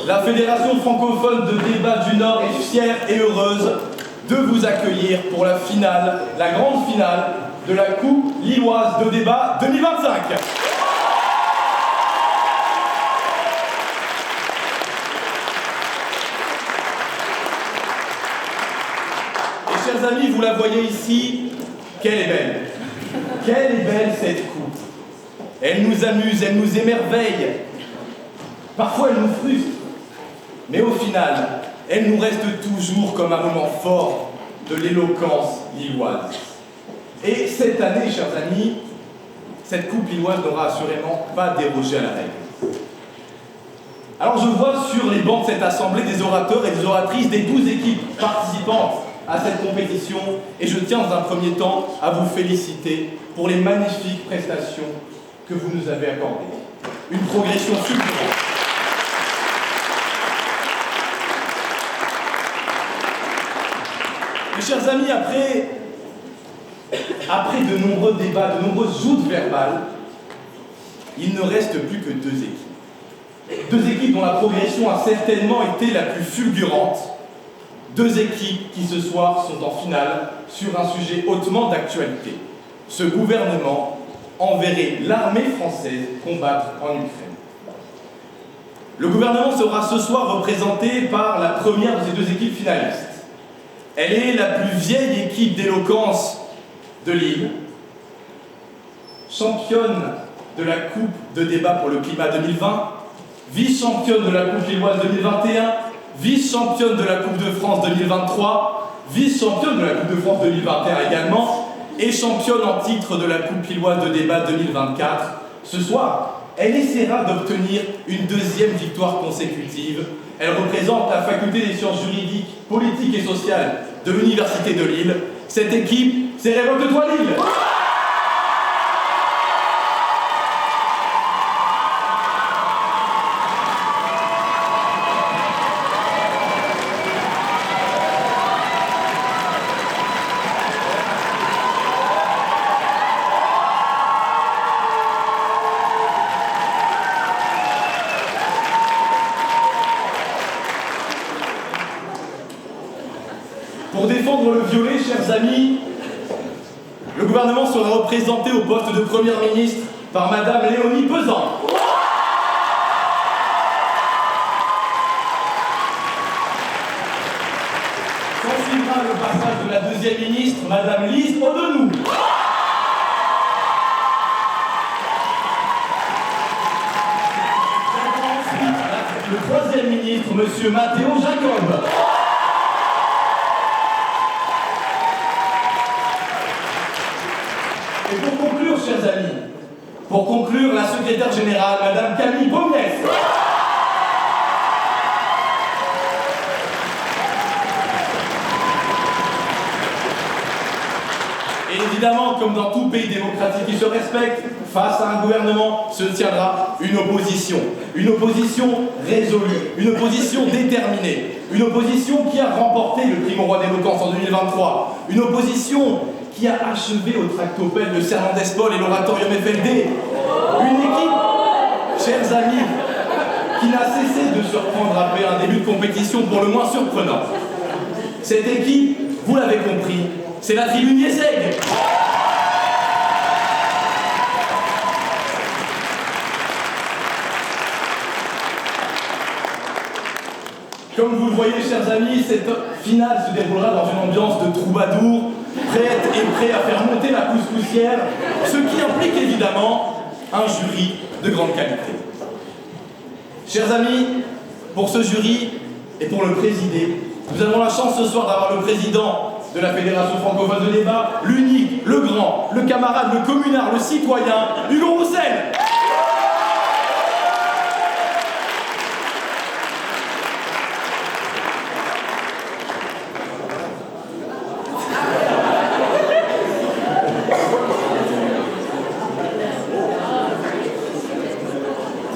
La Fédération francophone de débat du Nord est fière et heureuse de vous accueillir pour la finale, la grande finale de la Coupe lilloise de débat 2025. Et chers amis, vous la voyez ici, qu'elle est belle. Quelle est belle cette coupe. Elle nous amuse, elle nous émerveille. Parfois elle nous frustre. Mais au final, elle nous reste toujours comme un moment fort de l'éloquence lilloise. Et cette année, chers amis, cette coupe lilloise n'aura assurément pas dérogé à la règle. Alors je vois sur les bancs de cette assemblée des orateurs et des oratrices des 12 équipes participantes à cette compétition, et je tiens dans un premier temps à vous féliciter pour les magnifiques prestations que vous nous avez accordées. Une progression fulgurante. Mes chers amis, après de nombreux débats, de nombreuses joutes verbales, il ne reste plus que deux équipes. Deux équipes dont la progression a certainement été la plus fulgurante. Deux équipes qui ce soir sont en finale sur un sujet hautement d'actualité. Ce gouvernement enverrait l'armée française combattre en Ukraine. Le gouvernement sera ce soir représenté par la première de ces deux équipes finalistes. Elle est la plus vieille équipe d'éloquence de Lille, championne de la Coupe de débat pour le climat 2020, vice-championne de la Coupe lilloise 2021, vice-championne de la Coupe de France 2023, vice-championne de la Coupe de France 2021 également, et championne en titre de la Coupe lilloise de débat 2024. Ce soir, elle essaiera d'obtenir une deuxième victoire consécutive. Elle représente la faculté des sciences juridiques, politiques et sociales de l'Université de Lille. Cette équipe, c'est Révolte-toi Lille! Pour défendre le violet, chers amis, le gouvernement sera représenté au poste de Première ministre par Madame Léonie Pesan. S'en suivra le passage de la deuxième ministre, Madame Lise Odenou. Ensuite, le troisième ministre, Monsieur Matteo Jacob. Et pour conclure, chers amis, pour conclure, la secrétaire générale, Madame Camille Pommiès. Et évidemment, comme dans tout pays démocratique qui se respecte, face à un gouvernement se tiendra une opposition. Une opposition résolue, une opposition déterminée, une opposition qui a remporté le prix Monroy d'éloquence en 2023, une opposition qui a achevé au tractopelle le serment d'Espol et l'oratorium FLD. Une équipe, chers amis, qui n'a cessé de surprendre après un début de compétition pour le moins surprenant. Cette équipe, vous l'avez compris, c'est la tribune Yeseg. Comme vous le voyez, chers amis, cette finale se déroulera dans une ambiance de troubadour, prête et prêt à faire monter la couscoussière, ce qui implique évidemment un jury de grande qualité. Chers amis, pour ce jury et pour le présider, nous avons la chance ce soir d'avoir le président de la Fédération francophone de débat, l'unique, le grand, le camarade, le communard, le citoyen, Hugo Roussel.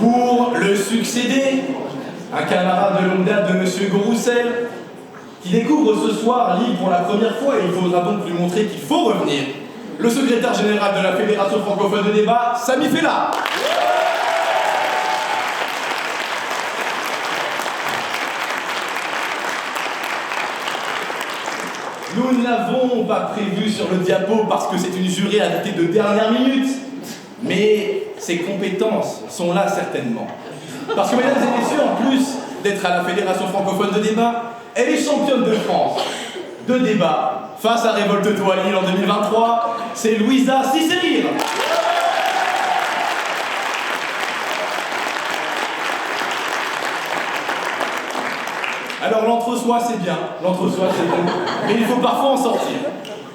Pour le succéder, un camarade de longue date de M. Hugo Roussel, qui découvre ce soir Lille pour la première fois, et il faudra donc lui montrer qu'il faut revenir, le secrétaire général de la Fédération francophone de débat, Sami Fella. Nous ne l'avons pas prévu sur le diapo parce que c'est une jurée invitée de dernière minute. Mais ses compétences sont là certainement. Parce que mesdames et messieurs, en plus d'être à la Fédération francophone de débat, elle est championne de France de débat face à Révolte-toi Lille en 2023. C'est Louisa Cicérir. Alors l'entre-soi c'est bien, l'entre-soi c'est bon, mais il faut parfois en sortir.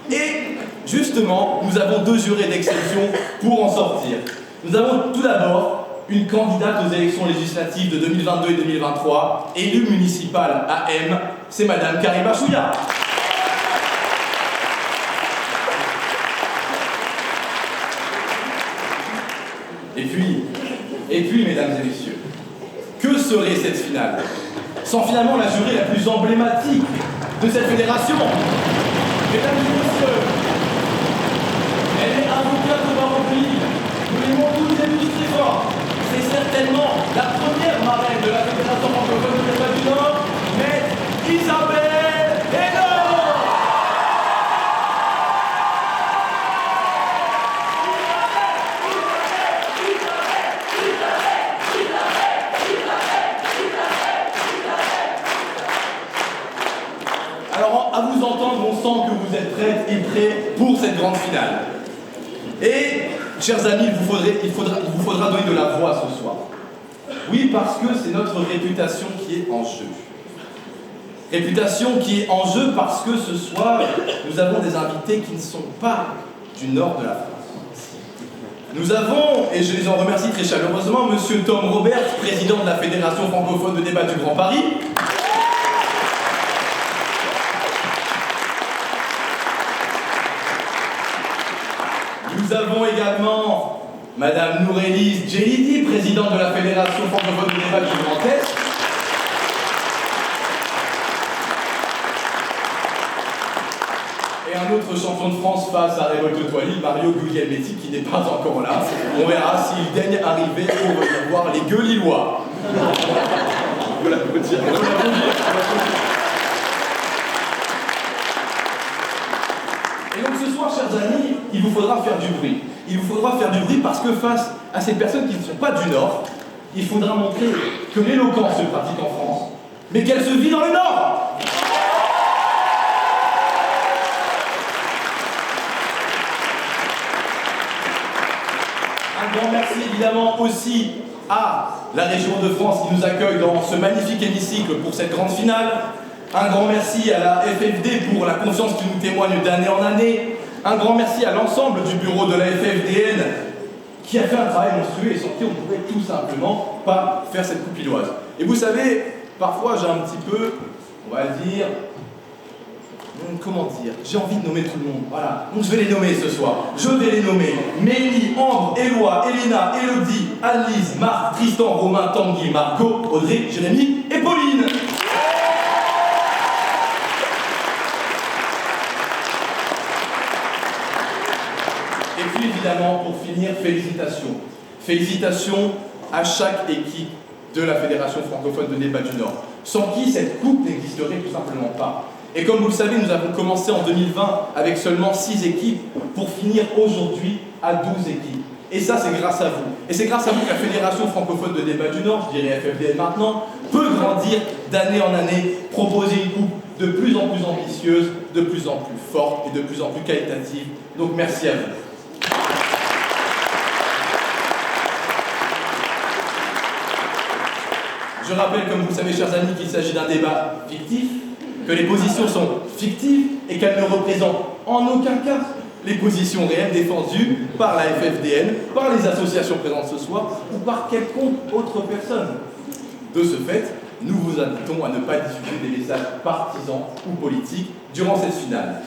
Et justement, nous avons deux jurés d'exception pour en sortir. Nous avons tout d'abord une candidate aux élections législatives de 2022 et 2023, élue municipale à M, c'est Madame Karima Chouya. Et puis, mesdames et messieurs, que serait cette finale sans finalement la jurée la plus emblématique de cette fédération? Mesdames et messieurs, elle est avocate au barreau de Lille. Nous l'aimons tous et tous très fort. C'est certainement la première marraine de la Fédération francophone de débat du Nord, Maître Isabelle Hénault. Alors, à vous entendre, on sent que vous êtes prêtes et prêts pour cette grande finale. Et, chers amis, il vous faudra donner de la voix ce soir. Oui, parce que c'est notre réputation qui est en jeu. Réputation qui est en jeu parce que ce soir, nous avons des invités qui ne sont pas du nord de la France. Nous avons, et je les en remercie très chaleureusement, Monsieur Tom Roberts, président de la Fédération francophone de débat du Grand Paris. Nous avons également Madame Nourélise Djelidi, présidente de la Fédération francophone de débat du Grand Est. Et un autre champion de France face à Révolte-toi Lille, Mario Guglielmetti, qui n'est pas encore là. On verra s'il daigne arriver pour venir voir les gueux lillois. On va l'applaudir. Et donc ce soir, chers amis, il vous faudra faire du bruit. Il vous faudra faire du bruit parce que face à ces personnes qui ne sont pas du Nord, il faudra montrer que l'éloquence se pratique en France, mais qu'elle se vit dans le Nord. Un grand merci évidemment aussi à la région de France qui nous accueille dans ce magnifique hémicycle pour cette grande finale. Un grand merci à la FFD pour la confiance qui nous témoigne d'année en année. Un grand merci à l'ensemble du bureau de la FFDN qui a fait un travail monstrueux et sans qui on ne pourrait tout simplement pas faire cette coupe lilloise. Et vous savez, parfois j'ai un petit peu, on va dire, comment dire, j'ai envie de nommer tout le monde, voilà. Donc je vais les nommer ce soir. Je vais les nommer Mélie, Ambre, Éloi, Elena, Elodie, Alice, Marc, Tristan, Romain, Tanguy, Margot, Audrey, Jérémy et Pauline. Et puis évidemment, pour finir, félicitations. Félicitations à chaque équipe de la Fédération francophone de débat du Nord, sans qui cette coupe n'existerait tout simplement pas. Et comme vous le savez, nous avons commencé en 2020 avec seulement 6 équipes pour finir aujourd'hui à 12 équipes. Et ça, c'est grâce à vous. Et c'est grâce à vous que la Fédération francophone de débat du Nord, je dirais FFDN maintenant, peut grandir d'année en année, proposer une coupe de plus en plus ambitieuse, de plus en plus forte et de plus en plus qualitative. Donc merci à vous. Je rappelle, comme vous le savez, chers amis, qu'il s'agit d'un débat fictif, que les positions sont fictives et qu'elles ne représentent en aucun cas les positions réelles défendues par la FFDN, par les associations présentes ce soir ou par quelconque autre personne. De ce fait, nous vous invitons à ne pas diffuser des messages partisans ou politiques durant cette finale.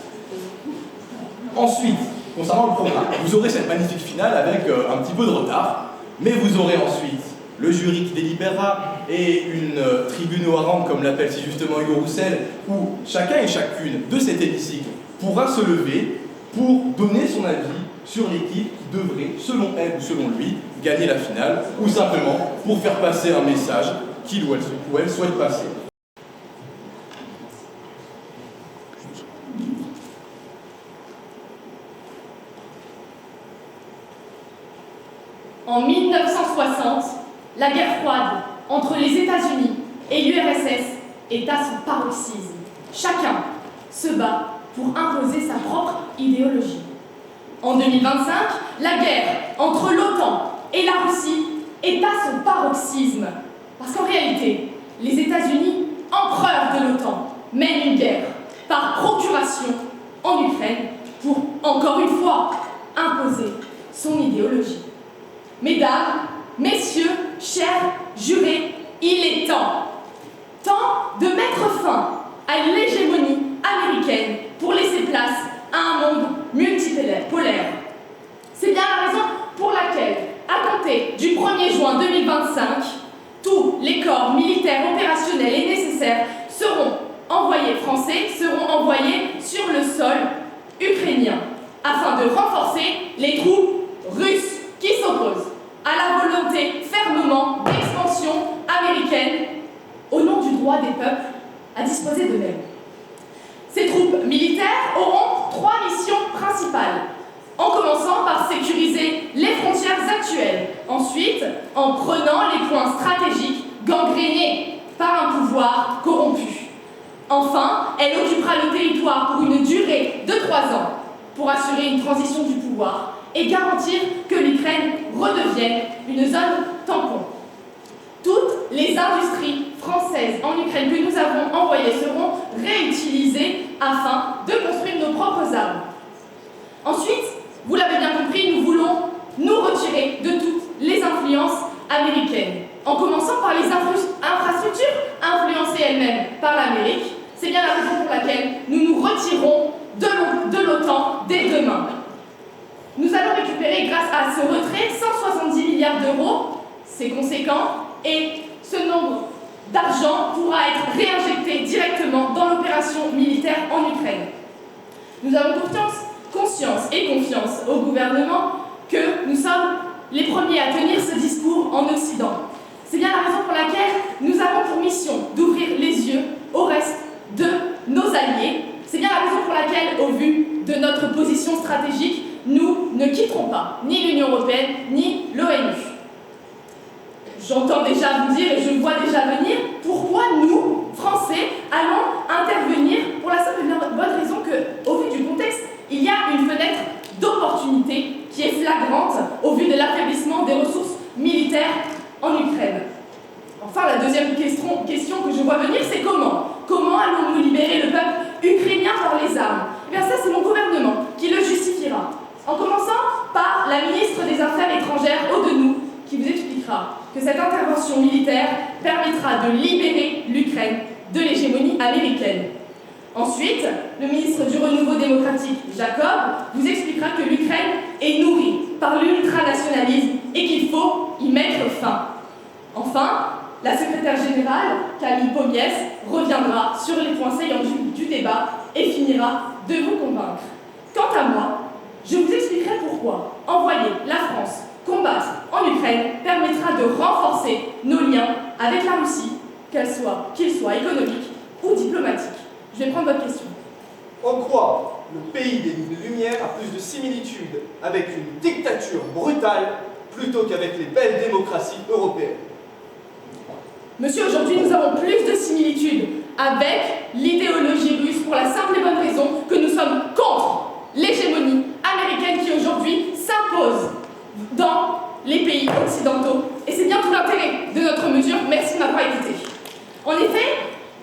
Ensuite, concernant le programme, vous aurez cette magnifique finale avec un petit peu de retard, mais vous aurez ensuite le jury qui délibérera et une tribune au hareng, comme l'appelle si justement Hugo Roussel, où chacun et chacune de cet hémicycle pourra se lever pour donner son avis sur l'équipe qui devrait, selon elle ou selon lui, gagner la finale, ou simplement pour faire passer un message qu'il ou elle souhaite passer. En 1960, la guerre froide entre les États-Unis et l'URSS est à son paroxysme. Chacun se bat pour imposer sa propre idéologie. En 2025, la guerre entre l'OTAN et la Russie est à son paroxysme. Parce qu'en réalité, les États-Unis, empereurs de l'OTAN, mènent une guerre par procuration en Ukraine pour, encore une fois, imposer son idéologie. Mesdames, messieurs, chers jurés, il est temps de mettre fin à l'hégémonie américaine pour laisser place à un monde multipolaire. C'est bien la raison pour laquelle, à compter du 1er juin 2025, tous les corps militaires opérationnels et nécessaires français seront envoyés sur le sol ukrainien afin de renforcer les troupes russes qui s'opposent à la volonté fermement d'expansion américaine au nom du droit des peuples à disposer d'eux-mêmes. Ces troupes militaires auront 3 missions principales, en commençant par sécuriser les frontières actuelles, ensuite en prenant les points stratégiques gangrénés par un pouvoir corrompu. Enfin, elle occupera le territoire pour une durée de 3 ans pour assurer une transition du pouvoir et garantir que l'Ukraine redevienne une zone tampon. Toutes les industries françaises en Ukraine que nous avons envoyées seront réutilisées afin de construire nos propres armes. Ensuite, vous l'avez bien compris, nous voulons nous retirer de toutes les influences américaines, en commençant par les infrastructures influencées elles-mêmes par l'Amérique. C'est bien la raison pour laquelle nous nous retirons de l'OTAN dès demain. Nous allons récupérer, grâce à ce retrait, 170 milliards d'euros, c'est conséquent, et ce nombre d'argent pourra être réinjecté directement dans l'opération militaire en Ukraine. Nous avons conscience et confiance au gouvernement que nous sommes les premiers à tenir ce discours en Occident. C'est bien la raison pour laquelle nous avons pour mission d'ouvrir les yeux au reste de nos alliés. C'est bien la raison pour laquelle, au vu de notre position stratégique, nous ne quitterons pas ni l'Union européenne ni l'ONU. J'entends déjà vous dire et je vois déjà venir pourquoi nous, Français, allons intervenir pour la simple et bonne raison qu'au vu du contexte, il y a une fenêtre d'opportunité qui est flagrante au vu de l'affaiblissement des ressources militaires en Ukraine. Enfin, la deuxième question que je vois venir, c'est comment ? Comment allons-nous libérer le peuple ukrainien par les armes ? Eh bien ça, c'est mon gouvernement qui le justifiera. En commençant par la ministre des Affaires étrangères, Audenou, qui vous expliquera que cette intervention militaire permettra de libérer l'Ukraine de l'hégémonie américaine. Ensuite, le ministre du Renouveau démocratique, Jacob, vous expliquera que l'Ukraine est nourrie par l'ultranationalisme et qu'il faut y mettre fin. Enfin, la secrétaire générale, Camille Pomiès, reviendra sur les points saillants du débat et finira de vous convaincre. Quant à moi, je vous expliquerai pourquoi envoyer la France combattre en Ukraine permettra de renforcer nos liens avec la Russie, qu'ils soient économiques ou diplomatiques. Je vais prendre votre question. En quoi le pays des Lumières a plus de similitudes avec une dictature brutale plutôt qu'avec les belles démocraties européennes? Monsieur, aujourd'hui, nous avons plus de similitudes avec l'idéologie russe pour la simple et bonne raison que nous sommes contre l'hégémonie américaine qui aujourd'hui s'impose dans les pays occidentaux. Et c'est bien tout l'intérêt de notre mesure. Merci de m'avoir écouté. En effet,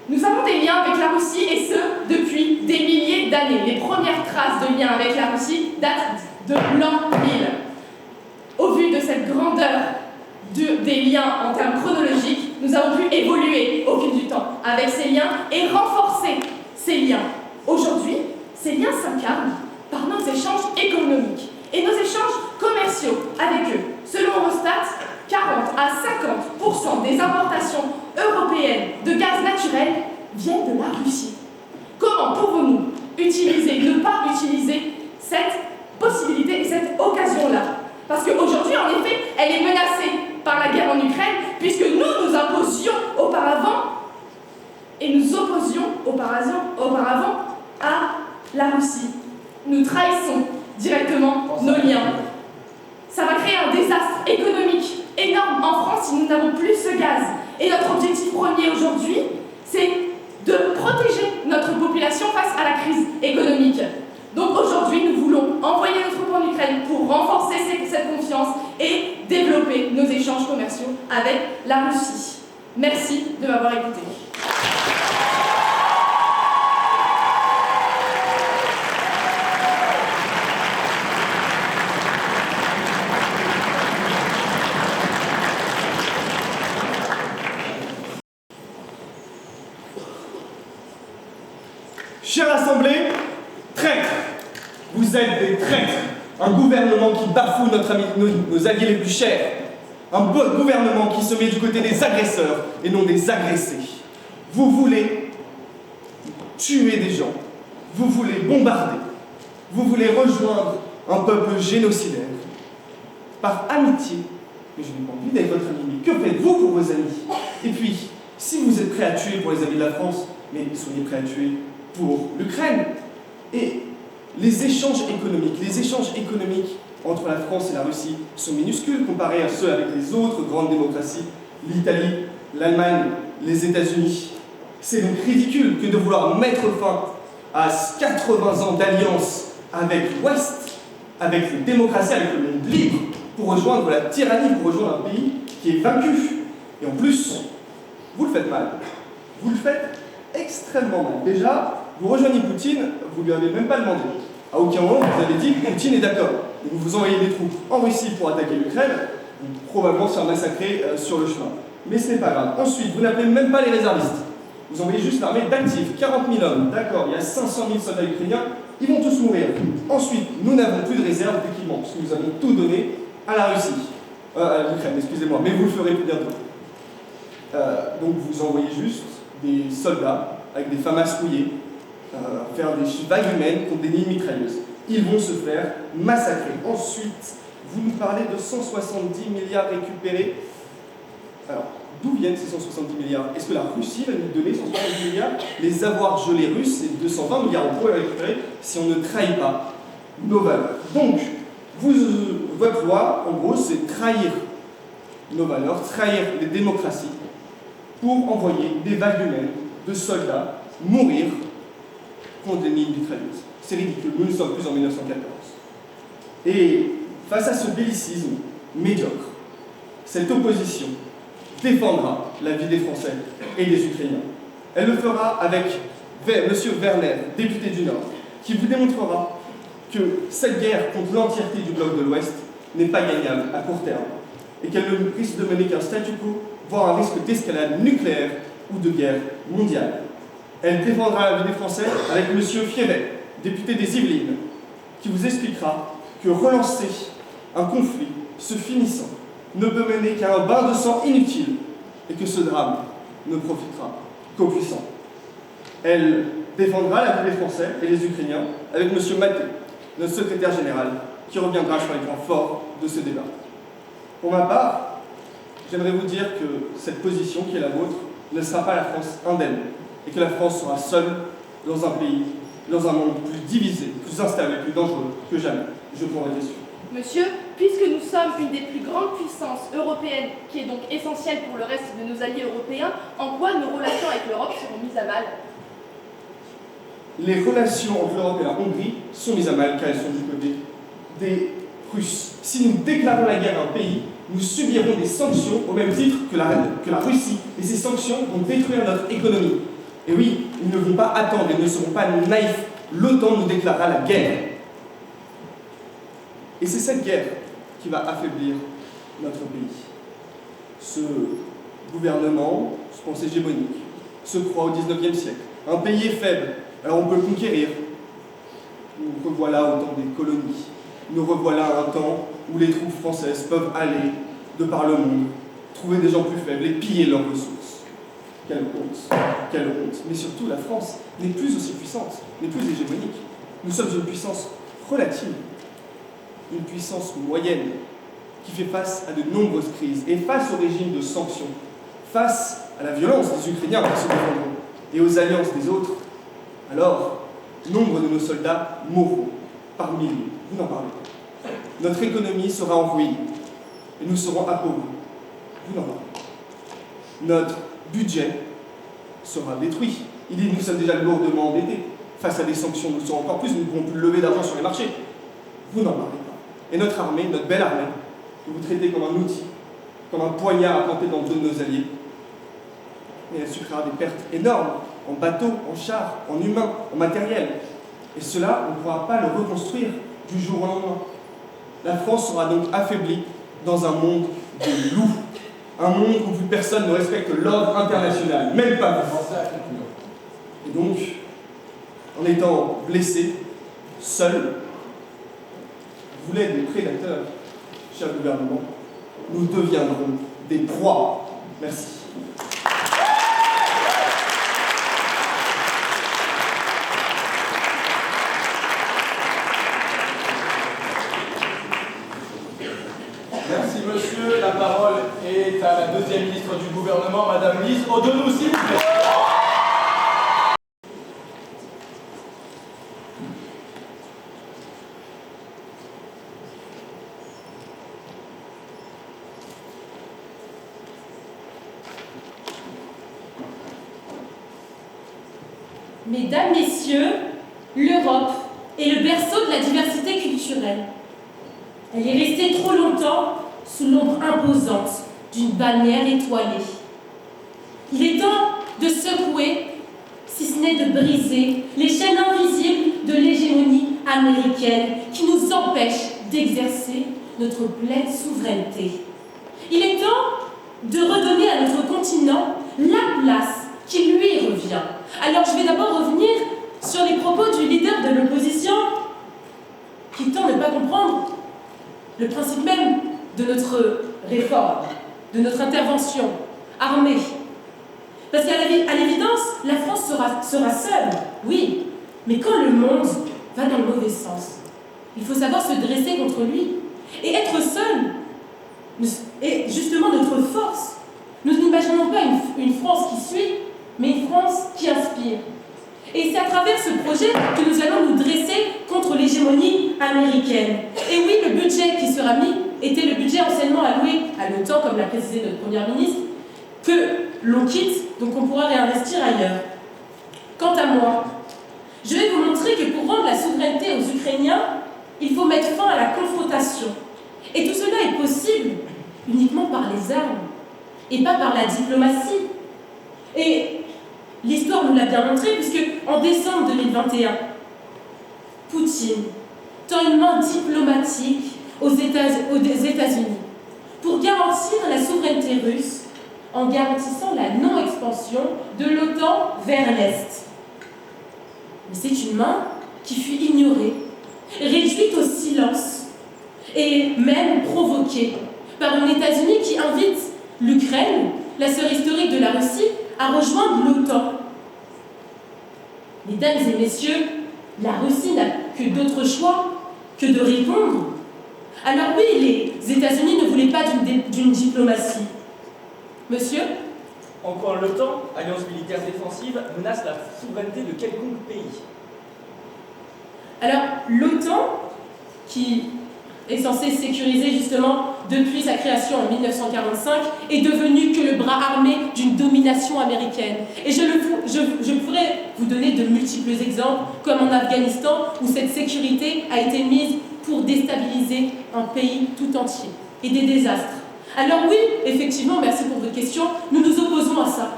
nous avons des liens avec la Russie et ce, depuis des milliers d'années. Les premières traces de liens avec la Russie datent de l'an 1000. Au vu de cette grandeur des liens en termes chronologiques, nous avons pu évoluer au fil du temps avec ces liens et renforcer ces liens. Aujourd'hui, ces liens s'incarnent par nos échanges économiques et nos échanges commerciaux avec eux. Selon Eurostat, 40 à 50% des importations européennes de gaz naturel viennent de la Russie. Comment pouvons-nous ne pas utiliser cette possibilité et cette occasion-là? Parce qu'aujourd'hui, en effet, elle est menacée par la guerre en Ukraine, puisque nous imposions auparavant et nous opposions auparavant à la Russie. Nous trahissons directement nos liens. Ça va créer un désastre économique si nous n'avons plus ce gaz. Et notre objectif premier aujourd'hui, c'est de protéger notre population face à la crise économique. Donc aujourd'hui, nous voulons envoyer nos troupes en Ukraine pour renforcer cette confiance et développer nos échanges commerciaux avec la Russie. Merci de m'avoir écouté. Chère Assemblée, traîtres, vous êtes des traîtres. Un gouvernement qui bafoue nos alliés les plus chers. Un gouvernement qui se met du côté des agresseurs et non des agressés. Vous voulez tuer des gens. Vous voulez bombarder. Vous voulez rejoindre un peuple génocidaire. Par amitié, mais je n'ai pas envie d'être votre ami, mais que faites-vous pour vos amis? Et puis, si vous êtes prêts à tuer pour les amis de la France, mais soyez prêts à tuer pour l'Ukraine. Et les échanges économiques entre la France et la Russie sont minuscules comparés à ceux avec les autres grandes démocraties, l'Italie, l'Allemagne, les États-Unis. C'est donc ridicule que de vouloir mettre fin à 80 ans d'alliance avec l'Ouest, avec les démocraties, avec le monde libre, pour rejoindre la tyrannie, pour rejoindre un pays qui est vaincu. Et en plus, vous le faites mal. Vous le faites extrêmement mal. Déjà, vous rejoignez Poutine, vous lui avez même pas demandé. À aucun moment vous avez dit que Poutine est d'accord. Et vous envoyez des troupes en Russie pour attaquer l'Ukraine, vous probablement se faire massacrer sur le chemin. Mais ce n'est pas grave. Ensuite, vous n'appelez même pas les réservistes. Vous envoyez juste l'armée d'actifs, 40 000 hommes. D'accord, il y a 500 000 soldats ukrainiens, ils vont tous mourir. Ensuite, nous n'avons plus de réserve d'équipement, parce que nous avons tout donné à la Russie. À l'Ukraine, excusez-moi, mais vous le ferez plus bientôt. Donc vous envoyez juste des soldats avec des FAMAS rouillées, faire des vagues humaines contre des lignes mitrailleuses. Ils vont se faire massacrer. Ensuite, vous nous parlez de 170 milliards récupérés. Alors, d'où viennent ces 170 milliards? Est-ce que la Russie va nous donner 170 milliards? Les avoirs gelés russes, c'est 220 milliards. On pourrait les récupérer si on ne trahit pas nos valeurs. Donc, votre loi, en gros, c'est trahir nos valeurs, trahir les démocraties pour envoyer des vagues humaines de soldats mourir contre des lignes mitrailleuses. C'est ridicule, nous ne sommes plus en 1914. Et face à ce bellicisme médiocre, cette opposition défendra la vie des Français et des Ukrainiens. Elle le fera avec M. Werner, député du Nord, qui vous démontrera que cette guerre contre l'entièreté du bloc de l'Ouest n'est pas gagnable à court terme et qu'elle ne risque de mener qu'un statu quo, voire un risque d'escalade nucléaire ou de guerre mondiale. Elle défendra la vie des Français avec M. Fievet, député des Yvelines, qui vous expliquera que relancer un conflit se finissant ne peut mener qu'à un bain de sang inutile et que ce drame ne profitera qu'aux puissants. Elle défendra la vie des Français et des Ukrainiens avec M. Maté, notre secrétaire général, qui reviendra sur les points forts de ce débat. Pour ma part, j'aimerais vous dire que cette position qui est la vôtre ne sera pas la France indemne et que la France sera seule dans un pays, dans un monde plus divisé, plus instable et plus dangereux que jamais. Je prends la question. Monsieur, puisque nous sommes une des plus grandes puissances européennes, qui est donc essentielle pour le reste de nos alliés européens, en quoi nos relations avec l'Europe seront mises à mal? Les relations entre l'Europe et la Hongrie sont mises à mal car elles sont du côté des Russes. Si nous déclarons la guerre à un pays, nous subirons des sanctions au même titre que la Russie. Et ces sanctions vont détruire notre économie. Et oui, ils ne vont pas attendre, ils ne seront pas naïfs. L'OTAN nous déclarera la guerre. Et c'est cette guerre qui va affaiblir notre pays. Ce gouvernement se pense hégémonique, se croit au XIXe siècle. Un pays est faible, alors on peut le conquérir. Nous revoilà au temps des colonies. Nous revoilà à un temps où les troupes françaises peuvent aller de par le monde, trouver des gens plus faibles et piller leurs ressources. Quelle honte, quelle honte. Mais surtout, la France n'est plus aussi puissante, n'est plus hégémonique. Nous sommes une puissance relative, une puissance moyenne qui fait face à de nombreuses crises et face au régime de sanctions, face à la violence des Ukrainiens qui se défendront et aux alliances des autres. Alors, nombre de nos soldats mourront par milliers. Vous n'en parlez pas. Notre économie sera en ruine et nous serons appauvris. Vous n'en avez pas. Notre budget sera détruit. Nous sommes déjà lourdement endettés. Face à des sanctions, nous serons encore plus, nous ne pourrons plus lever d'argent sur les marchés. Vous n'en parlez pas. Et notre armée, notre belle armée, que vous traitez comme un outil, comme un poignard à planter dans le dos de nos alliés, et elle subira des pertes énormes en bateaux, en chars, en humains, en matériel. Et cela, on ne pourra pas le reconstruire du jour au lendemain. La France sera donc affaiblie dans un monde de loups. Un monde où plus personne ne respecte l'ordre international, même pas vous. Et donc, en étant blessé, seul, vous l'êtes des prédateurs, cher gouvernement, nous deviendrons des proies. Merci. Merci monsieur. La parole est à la deuxième ministre du gouvernement, Madame Lise Odonou, s'il vous plaît. Mesdames, Messieurs, l'Europe est le berceau de la diversité culturelle. Elle est restée trop longtemps sous l'ombre imposante d'une bannière étoilée. Il est temps de secouer, si ce n'est de briser, les chaînes invisibles de l'hégémonie américaine qui nous empêchent d'exercer notre pleine souveraineté. Il est temps de redonner à notre continent la place qui lui revient. Alors je vais d'abord revenir sur les propos du leader de l'opposition qui tend à ne pas comprendre le principe même de notre réforme, de notre intervention armée. Parce qu'à l'évidence, la France sera seule, oui, mais quand le monde va dans le mauvais sens, il faut savoir se dresser contre lui. Et être seul est justement notre force. Nous n'imaginons pas une France qui suit, mais une France qui inspire. Et c'est à travers ce projet que nous allons nous dresser contre l'hégémonie américaine. Et oui, le budget qui sera mis était le budget anciennement alloué à l'OTAN, comme l'a précisé notre Première ministre, que l'on quitte, donc on pourra réinvestir ailleurs. Quant à moi, je vais vous montrer que pour rendre la souveraineté aux Ukrainiens, il faut mettre fin à la confrontation. Et tout cela est possible uniquement par les armes, et pas par la diplomatie. Et l'histoire nous l'a bien montré, puisque en décembre 2021, Poutine tend une main diplomatique aux États-Unis pour garantir la souveraineté russe en garantissant la non-expansion de l'OTAN vers l'Est. Mais c'est une main qui fut ignorée, réduite au silence et même provoquée par un États-Unis qui invite l'Ukraine, la sœur historique de la Russie, à rejoindre l'OTAN. Mesdames et messieurs, la Russie n'a que d'autre choix que de répondre. Alors oui, les États-Unis ne voulaient pas d'une diplomatie. Monsieur ? Encore l'OTAN, alliance militaire défensive, menace la souveraineté de quelconque pays. Alors, l'OTAN, qui est censée sécuriser justement depuis sa création en 1945, est devenue que le bras armé d'une domination américaine. Et je pourrais vous donner de multiples exemples, comme en Afghanistan, où cette sécurité a été mise pour déstabiliser un pays tout entier, et des désastres. Alors oui, effectivement, merci pour votre question, nous nous opposons à ça.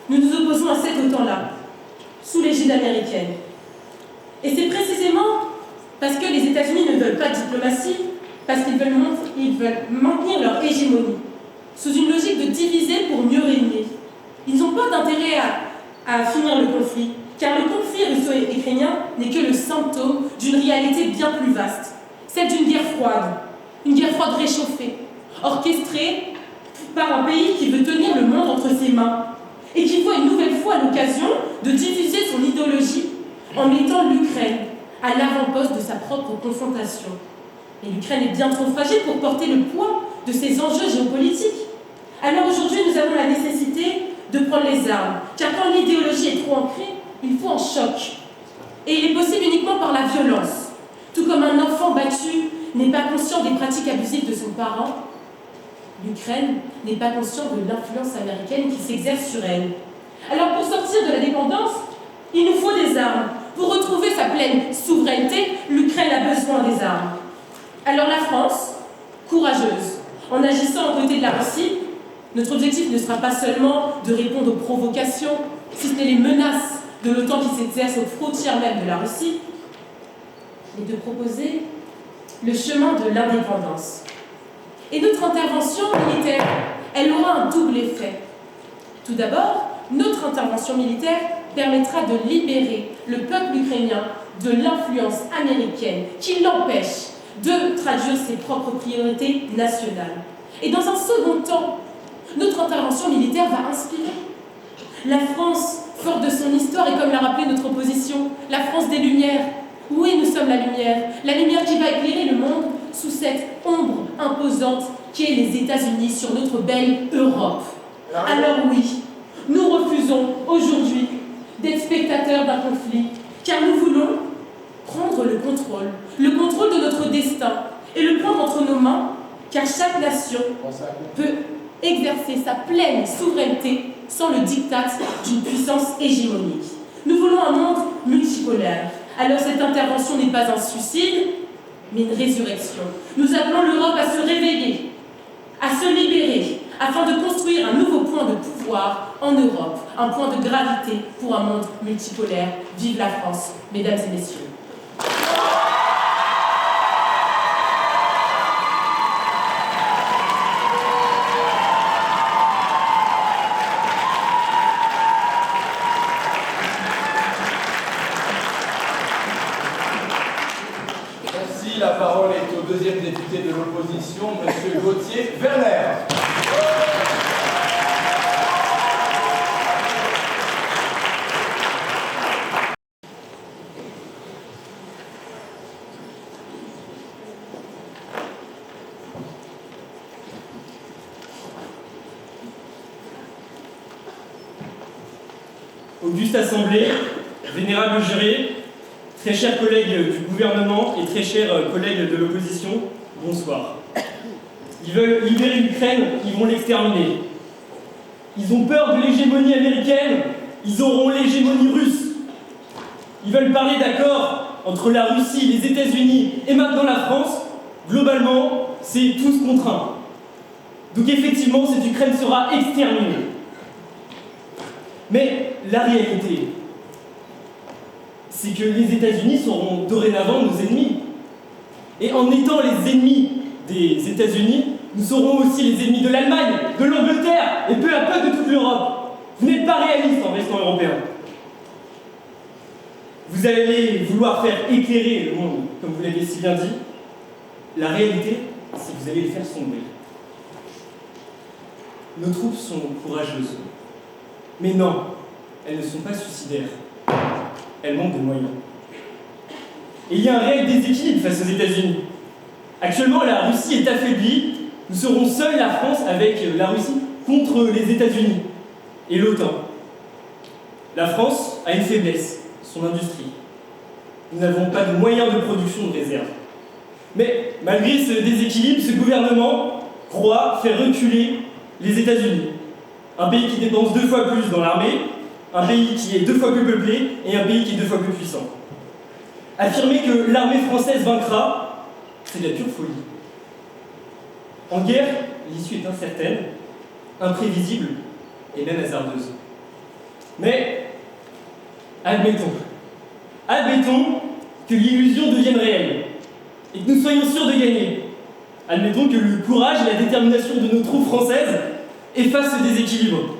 Nous nous opposons à cette OTAN-là, sous l'égide américaine. Et c'est précisément parce que les États-Unis ne veulent pas de diplomatie, parce qu'ils veulent maintenir leur hégémonie, sous une logique de diviser pour mieux régner. Ils n'ont pas d'intérêt à finir le conflit, car le conflit russo-ukrainien n'est que le symptôme d'une réalité bien plus vaste, celle d'une guerre froide, une guerre froide réchauffée, orchestrée par un pays qui veut tenir le monde entre ses mains et qui voit une nouvelle fois l'occasion de diffuser son idéologie en mettant l'Ukraine à l'avant-poste de sa propre confrontation. Et l'Ukraine est bien trop fragile pour porter le poids de ces enjeux géopolitiques. Alors aujourd'hui, nous avons la nécessité de prendre les armes, car quand l'idéologie est trop ancrée, il faut un choc. Et il est possible uniquement par la violence. Tout comme un enfant battu n'est pas conscient des pratiques abusives de son parent, L'Ukraine n'est pas consciente de l'influence américaine qui s'exerce sur elle. Alors pour sortir de la dépendance, il nous faut des armes. Pour retrouver sa pleine souveraineté, l'Ukraine a besoin des armes. Alors la France, courageuse, en agissant aux côtés de la Russie, notre objectif ne sera pas seulement de répondre aux provocations, si ce n'est les menaces de l'OTAN qui s'exercent aux frontières même de la Russie, mais de proposer le chemin de l'indépendance. Et notre intervention militaire, elle aura un double effet. Tout d'abord, notre intervention militaire permettra de libérer le peuple ukrainien de l'influence américaine qui l'empêche de traduire ses propres priorités nationales. Et dans un second temps, notre intervention militaire va inspirer. La France, forte de son histoire, et comme l'a rappelé notre opposition, la France des Lumières. Oui, nous sommes la lumière qui va éclairer le monde sous cette ombre imposante qu'est les États-Unis sur notre belle Europe. Alors oui, nous refusons aujourd'hui d'être spectateurs d'un conflit, car nous voulons prendre le contrôle de notre destin et le prendre entre nos mains, car chaque nation peut exercer sa pleine souveraineté sans le diktat d'une puissance hégémonique. Nous voulons un monde multipolaire. Alors cette intervention n'est pas un suicide, mais une résurrection. Nous appelons l'Europe à se réveiller, à se libérer, afin de construire un nouveau point de pouvoir en Europe, un point de gravité pour un monde multipolaire. Vive la France, mesdames et messieurs. La parole est au deuxième député de l'opposition, M. Gauthier Werner. Auguste Assemblée, vénérable jury, très chers collègues du gouvernement et très chers collègues de l'opposition, bonsoir. Ils veulent libérer l'Ukraine, ils vont l'exterminer. Ils ont peur de l'hégémonie américaine, ils auront l'hégémonie russe. Ils veulent parler d'accord entre la Russie, les États-Unis et maintenant la France. Globalement, c'est tous contre un. Donc effectivement, cette Ukraine sera exterminée. Mais la réalité, c'est que les États-Unis seront dorénavant nos ennemis. Et en étant les ennemis des États-Unis, nous serons aussi les ennemis de l'Allemagne, de l'Angleterre et peu à peu de toute l'Europe. Vous n'êtes pas réaliste en restant européen. Vous allez vouloir faire éclairer le monde, comme vous l'avez si bien dit. La réalité, c'est que vous allez le faire sombrer. Nos troupes sont courageuses. Mais non, elles ne sont pas suicidaires. Elles manquent de moyens. Et il y a un réel déséquilibre face aux États-Unis. Actuellement, la Russie est affaiblie. Nous serons seuls, la France, avec la Russie, contre les États-Unis et l'OTAN. La France a une faiblesse, son industrie. Nous n'avons pas de moyens de production de réserve. Mais malgré ce déséquilibre, ce gouvernement croit faire reculer les États-Unis. Un pays qui dépense 2 fois plus dans l'armée, un pays qui est 2 fois plus peuplé et un pays qui est 2 fois plus puissant. Affirmer que l'armée française vaincra, c'est de la pure folie. En guerre, l'issue est incertaine, imprévisible et même hasardeuse. Mais admettons que l'illusion devienne réelle et que nous soyons sûrs de gagner. Admettons que le courage et la détermination de nos troupes françaises effacent ce déséquilibre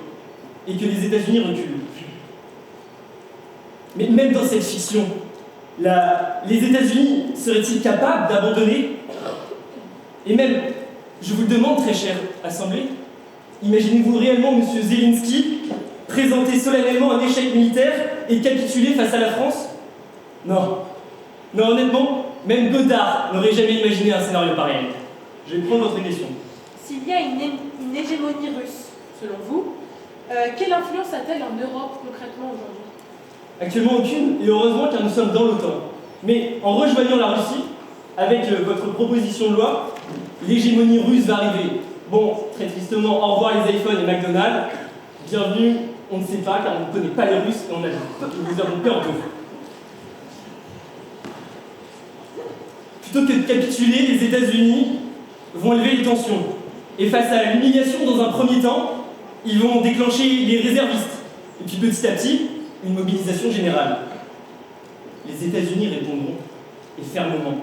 et que les États-Unis reculent. Mais même dans cette fiction, les États-Unis seraient-ils capables d'abandonner? Et même, je vous le demande, très chère Assemblée, imaginez-vous réellement M. Zelensky présenter solennellement un échec militaire et capituler face à la France? Non. Non, honnêtement, même Godard n'aurait jamais imaginé un scénario pareil. Je vais prendre votre question. S'il y a une hégémonie russe, selon vous, quelle influence a-t-elle en Europe concrètement aujourd'hui? Actuellement aucune, et heureusement car nous sommes dans l'OTAN. Mais en rejoignant la Russie, avec votre proposition de loi, l'hégémonie russe va arriver Bon, très tristement, au revoir les iPhones et McDonald's. Bienvenue, on ne sait pas car on ne connaît pas les Russes et nous avons peur d'eux. Plutôt que de capituler, les États-Unis vont élever les tensions. Et face à l'humiliation dans un premier temps, ils vont déclencher les réservistes. Et puis petit à petit, une mobilisation générale. Les États-Unis répondront, et fermement.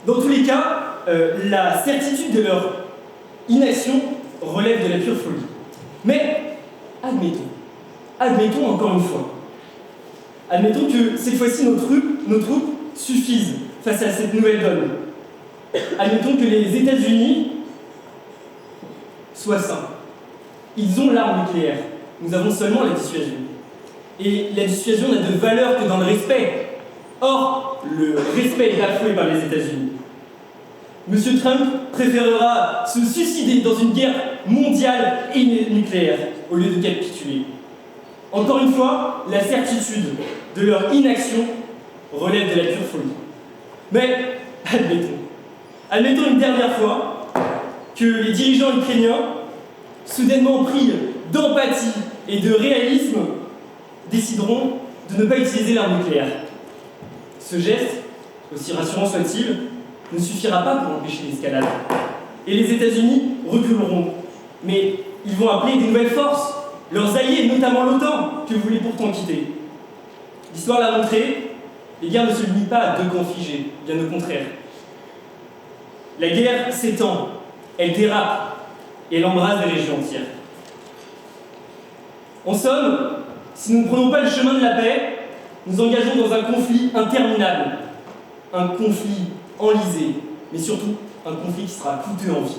Dans tous les cas, la certitude de leur inaction relève de la pure folie. Mais admettons encore une fois, admettons que cette fois-ci nos troupes suffisent face à cette nouvelle donne. Admettons que les États-Unis soient sains. Ils ont l'arme nucléaire. Nous avons seulement la dissuasion. Et la dissuasion n'a de valeur que dans le respect. Or, le respect est bafoué par les États-Unis. Monsieur Trump préférera se suicider dans une guerre mondiale et nucléaire au lieu de capituler. Encore une fois, la certitude de leur inaction relève de la pure folie. Mais admettons une dernière fois que les dirigeants ukrainiens, soudainement pris d'empathie et de réalisme, décideront de ne pas utiliser l'arme nucléaire. Ce geste, aussi rassurant soit-il, ne suffira pas pour empêcher l'escalade. Et les États-Unis reculeront. Mais ils vont appeler des nouvelles forces, leurs alliés, notamment l'OTAN, que vous voulez pourtant quitter. L'histoire l'a montré, les guerres ne se limitent pas à deux camps figés, bien au contraire. La guerre s'étend, elle dérape, et elle embrase des régions entières. En somme, si nous ne prenons pas le chemin de la paix, nous engageons dans un conflit interminable. Un conflit enlisé, mais surtout un conflit qui sera coûteux en vie.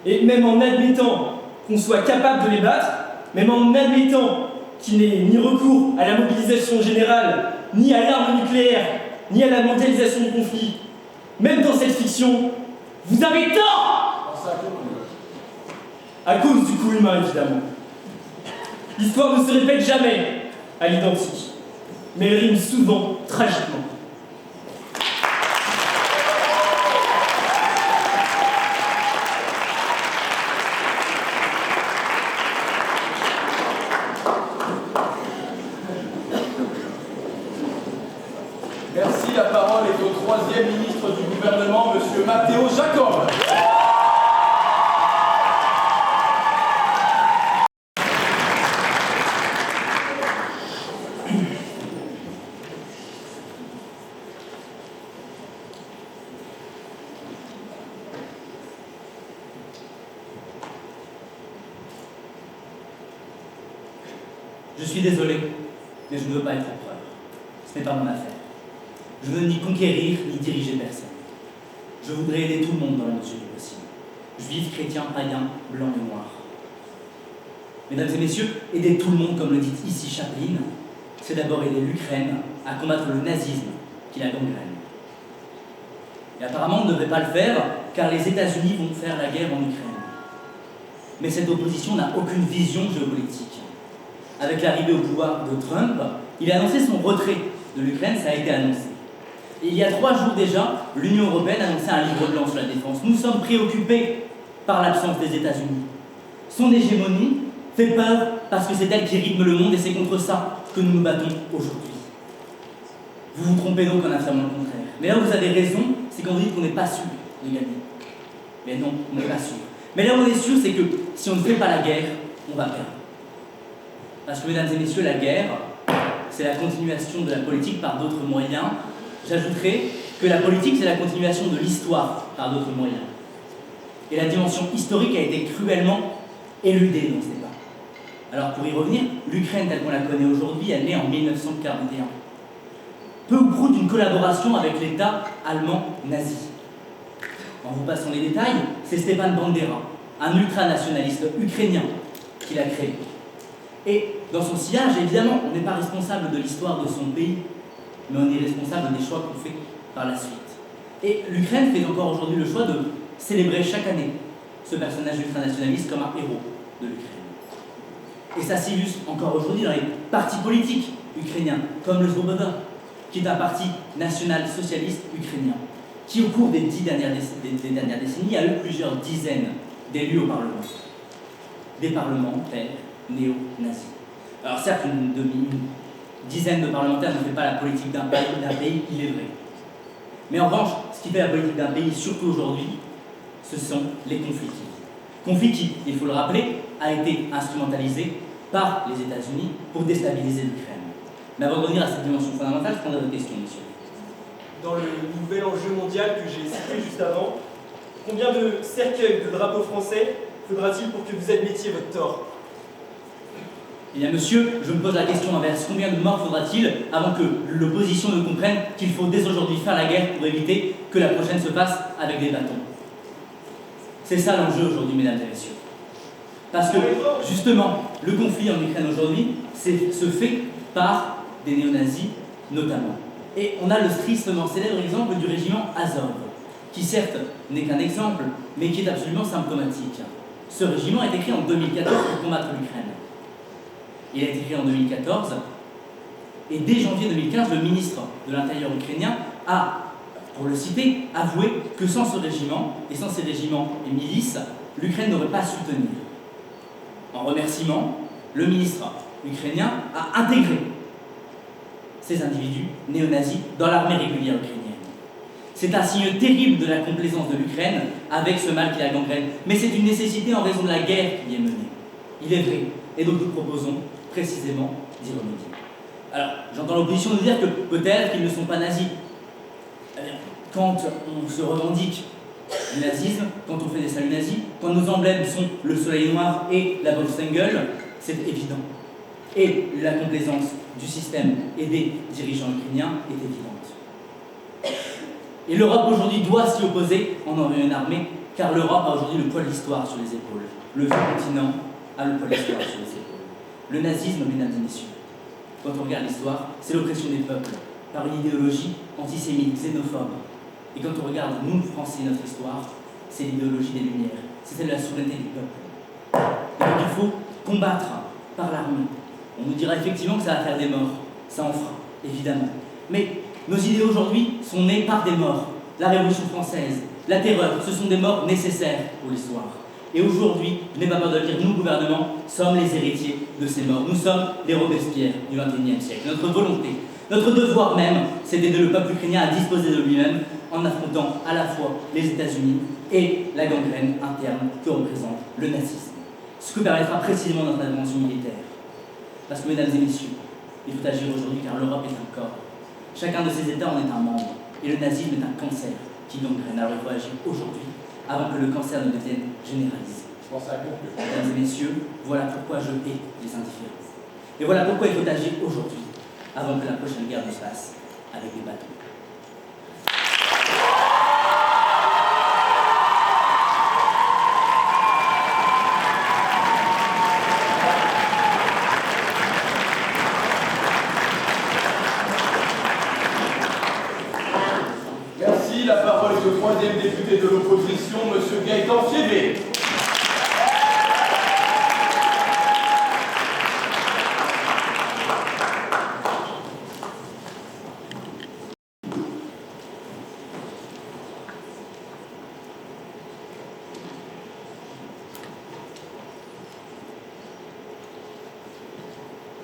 Et même en admettant qu'on soit capable de les battre, même en admettant qu'il n'ait ni recours à la mobilisation générale, ni à l'arme nucléaire, ni à la mondialisation du conflit, même dans cette fiction, vous avez tort! À cause du coup humain, évidemment. L'histoire ne se répète jamais à l'identique, mais elle rime souvent tragiquement. Merci, la parole est au troisième ministre du gouvernement, Monsieur Matteo Jacob. Je suis désolé, mais je ne veux pas être empereur. Ce n'est pas mon affaire. Je ne veux ni conquérir, ni diriger personne. Je voudrais aider tout le monde dans la mesure du possible. Juifs, chrétiens, païens, blancs et noirs. Mesdames et messieurs, aider tout le monde, comme le dit ici Chaplin, c'est d'abord aider l'Ukraine à combattre le nazisme qui la gangrène. Et apparemment, on ne devrait pas le faire, car les États-Unis vont faire la guerre en Ukraine. Mais cette opposition n'a aucune vision géopolitique. Avec l'arrivée au pouvoir de Trump, il a annoncé son retrait de l'Ukraine, ça a été annoncé. Et il y a 3 jours déjà, l'Union européenne a annoncé un livre blanc sur la défense. Nous sommes préoccupés par l'absence des États-Unis. Son hégémonie fait peur parce que c'est elle qui rythme le monde et c'est contre ça que nous nous battons aujourd'hui. Vous vous trompez donc en affirmant le contraire. Mais là où vous avez raison, c'est quand vous dites qu'on n'est pas sûr de gagner. Mais non, on n'est pas sûr. Mais là où on est sûr, c'est que si on ne fait pas la guerre, on va perdre. Parce que, mesdames et messieurs, la guerre, c'est la continuation de la politique par d'autres moyens. J'ajouterai que la politique, c'est la continuation de l'histoire par d'autres moyens. Et la dimension historique a été cruellement éludée dans ce débat. Alors, pour y revenir, l'Ukraine telle qu'on la connaît aujourd'hui, elle naît en 1941. Peu ou prou d'une collaboration avec l'État allemand nazi. En vous passant les détails, c'est Stepan Bandera, un ultranationaliste ukrainien, qui l'a créé. Et dans son sillage, évidemment, on n'est pas responsable de l'histoire de son pays, mais on est responsable des choix qu'on fait par la suite. Et l'Ukraine fait encore aujourd'hui le choix de célébrer chaque année ce personnage ultranationaliste comme un héros de l'Ukraine. Et ça s'illustre encore aujourd'hui dans les partis politiques ukrainiens, comme le Svoboda, qui est un parti national-socialiste ukrainien, qui au cours des 10 dernières décennies a eu plusieurs dizaines d'élus au Parlement. Des parlementaires néo-nazis. Alors certes, une dizaine de parlementaires ne fait pas la politique d'un pays, il est vrai. Mais en revanche, ce qui fait la politique d'un pays, surtout aujourd'hui, ce sont les conflits. Conflit qui, il faut le rappeler, a été instrumentalisé par les États-Unis pour déstabiliser l'Ukraine. Mais avant de revenir à cette dimension fondamentale, je prendrai votre question, monsieur. Dans le nouvel enjeu mondial que j'ai cité juste avant, combien de cercueils de drapeaux français faudra-t-il pour que vous admettiez votre tort? Eh bien, monsieur, je me pose la question inverse. Combien de morts faudra-t-il avant que l'opposition ne comprenne qu'il faut dès aujourd'hui faire la guerre pour éviter que la prochaine se passe avec des bâtons? C'est ça l'enjeu aujourd'hui, mesdames et messieurs. Parce que, justement, le conflit en Ukraine aujourd'hui se fait par des néo-nazis, notamment. Et on a le tristement célèbre exemple du régiment Azov, qui certes n'est qu'un exemple, mais qui est absolument symptomatique. Ce régiment a été créé en 2014 pour combattre l'Ukraine. Il a été créé en 2014, et dès janvier 2015, le ministre de l'Intérieur ukrainien a, pour le citer, avoué que sans ce régiment, et sans ces régiments et milices, l'Ukraine n'aurait pas su tenir. En remerciement, le ministre ukrainien a intégré ces individus néo-nazis dans l'armée régulière ukrainienne. C'est un signe terrible de la complaisance de l'Ukraine avec ce mal qui la gangrène, mais c'est une nécessité en raison de la guerre qui y est menée. Il est vrai, et donc nous proposons précisément d'y remédier. Alors, j'entends l'opposition nous dire que peut-être qu'ils ne sont pas nazis. Eh bien, quand on se revendique du nazisme, quand on fait des saluts nazis, quand nos emblèmes sont le soleil noir et la Volksengel, c'est évident. Et la complaisance du système et des dirigeants ukrainiens est évidente. Et l'Europe aujourd'hui doit s'y opposer en envoyant une armée, car l'Europe a aujourd'hui le poids de l'histoire sur les épaules. Le vieux continent a le poids de l'histoire sur les épaules. Le nazisme, mesdames et messieurs, quand on regarde l'histoire, c'est l'oppression des peuples par une idéologie antisémite, xénophobe. Et quand on regarde, nous, Français, notre histoire, c'est l'idéologie des Lumières, c'est celle de la souveraineté du peuple. Et donc il faut combattre par l'armée. On nous dira effectivement que ça va faire des morts, ça en fera, évidemment. Mais nos idées aujourd'hui sont nées par des morts. La Révolution française, la terreur, ce sont des morts nécessaires pour l'histoire. Et aujourd'hui, je n'ai pas peur de le dire, nous, gouvernement, sommes les héritiers de ces morts. Nous sommes les Robespierre du XXIe siècle. Notre volonté, notre devoir même, c'est d'aider le peuple ukrainien à disposer de lui-même en affrontant à la fois les États-Unis et la gangrène interne que représente le nazisme. Ce que permettra précisément notre intervention militaire. Parce que, mesdames et messieurs, il faut agir aujourd'hui car l'Europe est un corps. Chacun de ces États en est un membre. Et le nazisme est un cancer qui gangrène. Alors il faut agir aujourd'hui avant que le cancer ne devienne généralisé. Je pense à conclure. Mesdames et messieurs, voilà pourquoi je hais les indifférents. Et voilà pourquoi il faut agir aujourd'hui, avant que la prochaine guerre ne se passe avec des bâtons. Merci. La parole est au troisième député de l'opposition, M. Gaëtan Fiévé.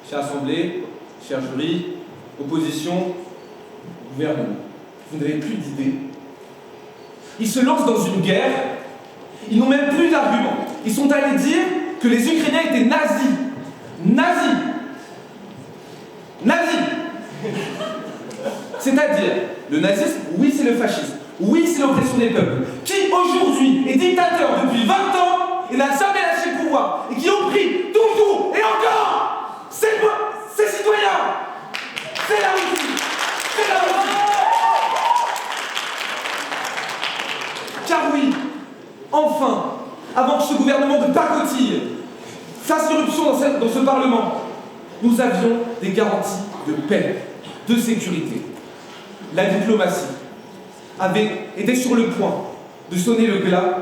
Chère Assemblée, chers jurys, opposition, gouvernement. Vous n'avez plus d'idées. Ils se lancent dans une guerre, ils n'ont même plus d'arguments. Ils sont allés dire que les Ukrainiens étaient nazis. Nazis. Nazis. C'est-à-dire, le nazisme, oui, c'est le fascisme. Oui, c'est l'oppression des peuples. Qui aujourd'hui est dictateur depuis 20 ans et n'a jamais lâché le pouvoir, et qui ont pris tout et encore, c'est citoyens. C'est la Russie. C'est la Russie. Car oui, enfin, avant que ce gouvernement de pacotille fasse irruption dans ce Parlement, nous avions des garanties de paix, de sécurité. La diplomatie était sur le point de sonner le glas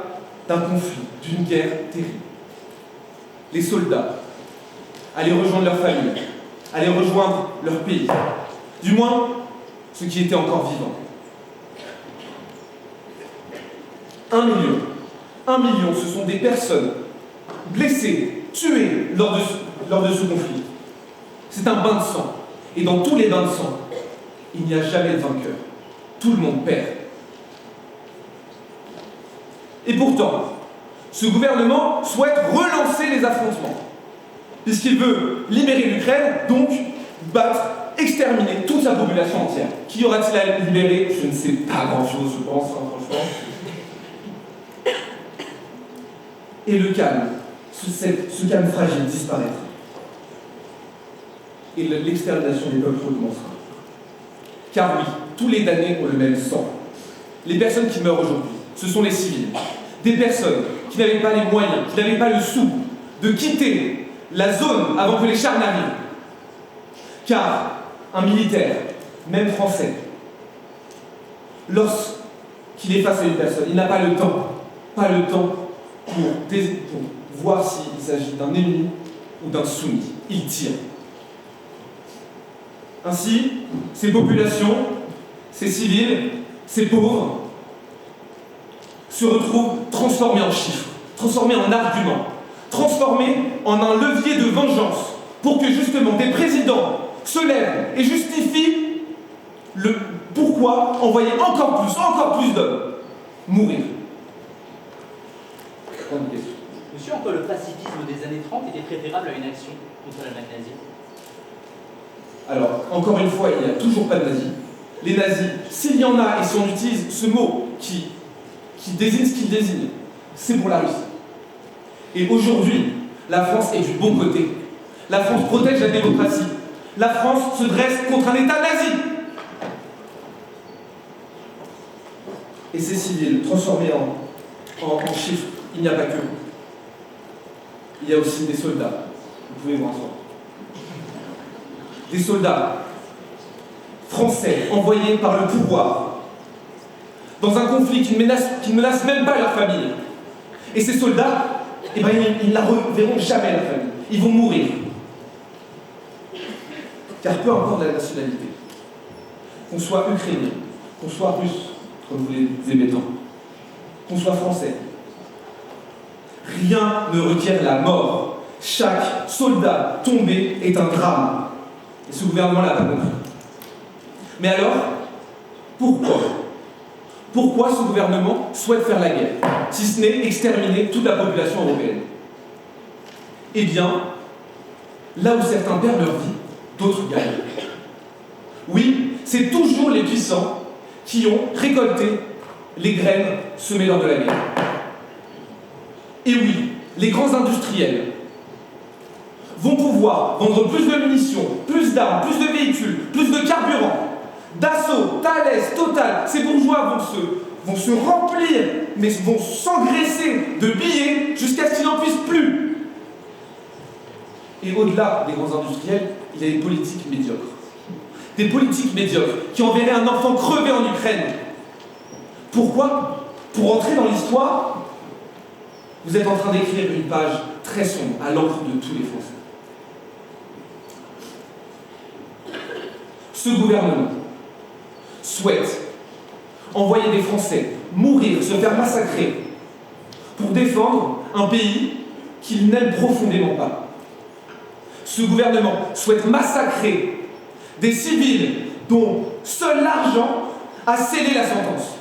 d'un conflit, d'une guerre terrible. Les soldats allaient rejoindre leur famille, allaient rejoindre leur pays, du moins ceux qui étaient encore vivants. 1 million 1 million, ce sont des personnes blessées, tuées lors de ce conflit. C'est un bain de sang. Et dans tous les bains de sang, il n'y a jamais de vainqueur. Tout le monde perd. Et pourtant, ce gouvernement souhaite relancer les affrontements, puisqu'il veut libérer l'Ukraine, donc battre, exterminer toute sa population entière. Qui aura-t-il à libérer? Je ne sais pas grand-chose, je pense, hein, franchement. Et le calme, ce calme fragile disparaîtra. Et l'extermination des peuples recommencera. Car oui, tous les damnés ont le même sang. Les personnes qui meurent aujourd'hui, ce sont les civils. Des personnes qui n'avaient pas les moyens, qui n'avaient pas le sou de quitter la zone avant que les chars n'arrivent. Car un militaire, même français, lorsqu'il est face à une personne, il n'a pas le temps pour voir s'il s'agit d'un ennemi ou d'un soumis. Il tire. Ainsi, ces populations, ces civils, ces pauvres, se retrouvent transformés en chiffres, transformés en arguments, transformés en un levier de vengeance pour que justement des présidents se lèvent et justifient le pourquoi envoyer encore plus d'hommes mourir. Monsieur, en quoi le pacifisme des années 30 était préférable à une action contre l'Allemagne nazie? Alors, encore une fois, il n'y a toujours pas de nazis. Les nazis, s'il y en a et si on utilise ce mot qui désigne ce qu'il désigne, c'est pour la Russie. Et aujourd'hui, la France est du bon côté. La France protège la démocratie. La France se dresse contre un État nazi. Et ces civils, transformés en chiffres, il n'y a pas que. Il y a aussi des soldats. Vous pouvez voir ça. Des soldats français envoyés par le pouvoir dans un conflit qui ne menace même pas leur famille. Et ces soldats, ils ne la reverront jamais, leur famille. Ils vont mourir. Car peu importe la nationalité, qu'on soit ukrainien, qu'on soit russe, comme vous les aimez tant, qu'on soit français, rien ne requiert la mort. Chaque soldat tombé est un drame. Et ce gouvernement l'a pas compris. Mais alors, pourquoi ce gouvernement souhaite faire la guerre, si ce n'est exterminer toute la population européenne? Eh bien, là où certains perdent leur vie, d'autres gagnent. Oui, c'est toujours les puissants qui ont récolté les graines semées lors de la guerre. Et oui, les grands industriels vont pouvoir vendre plus de munitions, plus d'armes, plus de véhicules, plus de carburant. Dassault, Thales, Total, ces bourgeois vont se remplir, mais vont s'engraisser de billets jusqu'à ce qu'ils n'en puissent plus. Et au-delà des grands industriels, il y a des politiques médiocres. Des politiques médiocres qui enverraient un enfant crever en Ukraine. Pourquoi? Pour entrer dans l'histoire, vous êtes en train d'écrire une page très sombre à l'encre de tous les Français. Ce gouvernement souhaite envoyer des Français mourir, se faire massacrer pour défendre un pays qu'ils n'aiment profondément pas. Ce gouvernement souhaite massacrer des civils dont seul l'argent a scellé la sentence.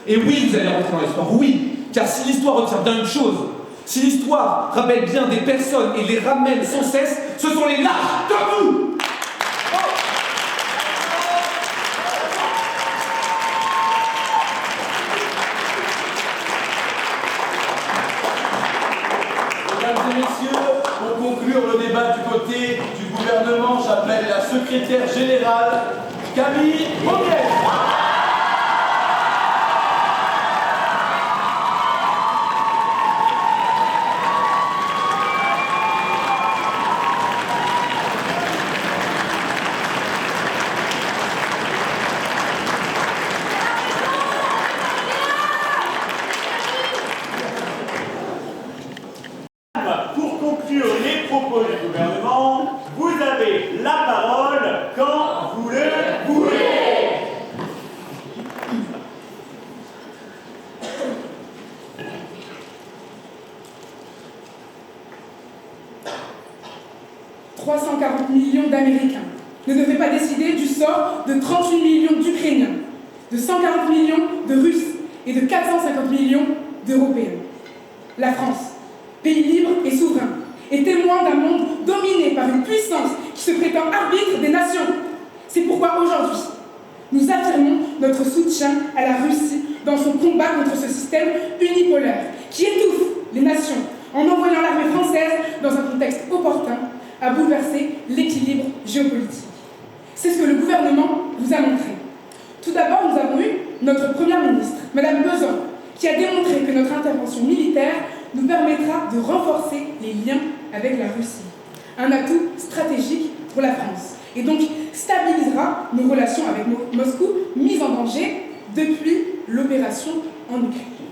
Et oui, vous allez rentrer dans l'histoire, oui, car si l'histoire retient bien une chose, si l'histoire rappelle bien des personnes et les ramène sans cesse, ce sont les lâches comme vous. Mesdames et messieurs, pour conclure le débat du côté du gouvernement, j'appelle la secrétaire générale Camille Beauguet. Pour conclure les propos du gouvernement, vous avez la parole quand vous le voulez. millions d'Américains ne devrait pas décider du sort de 38 millions d'Ukrainiens, de 140 millions de Russes et de 450 millions d'Européens. La France, pays libre et souverain, est témoin d'un monde dominé par une puissance qui se prétend arbitre des nations. C'est pourquoi aujourd'hui, nous affirmons notre soutien à la Russie dans son combat contre ce système unipolaire qui étouffe les nations en envoyant l'armée française dans un contexte opportun à bouleverser l'équilibre géopolitique. C'est ce que le gouvernement vous a montré. Tout d'abord, nous avons eu notre première ministre, Madame Bezan, qui a démontré que notre intervention militaire nous permettra de renforcer les liens avec la Russie, un atout stratégique pour la France, et donc stabilisera nos relations avec Moscou, mises en danger depuis l'opération en Ukraine.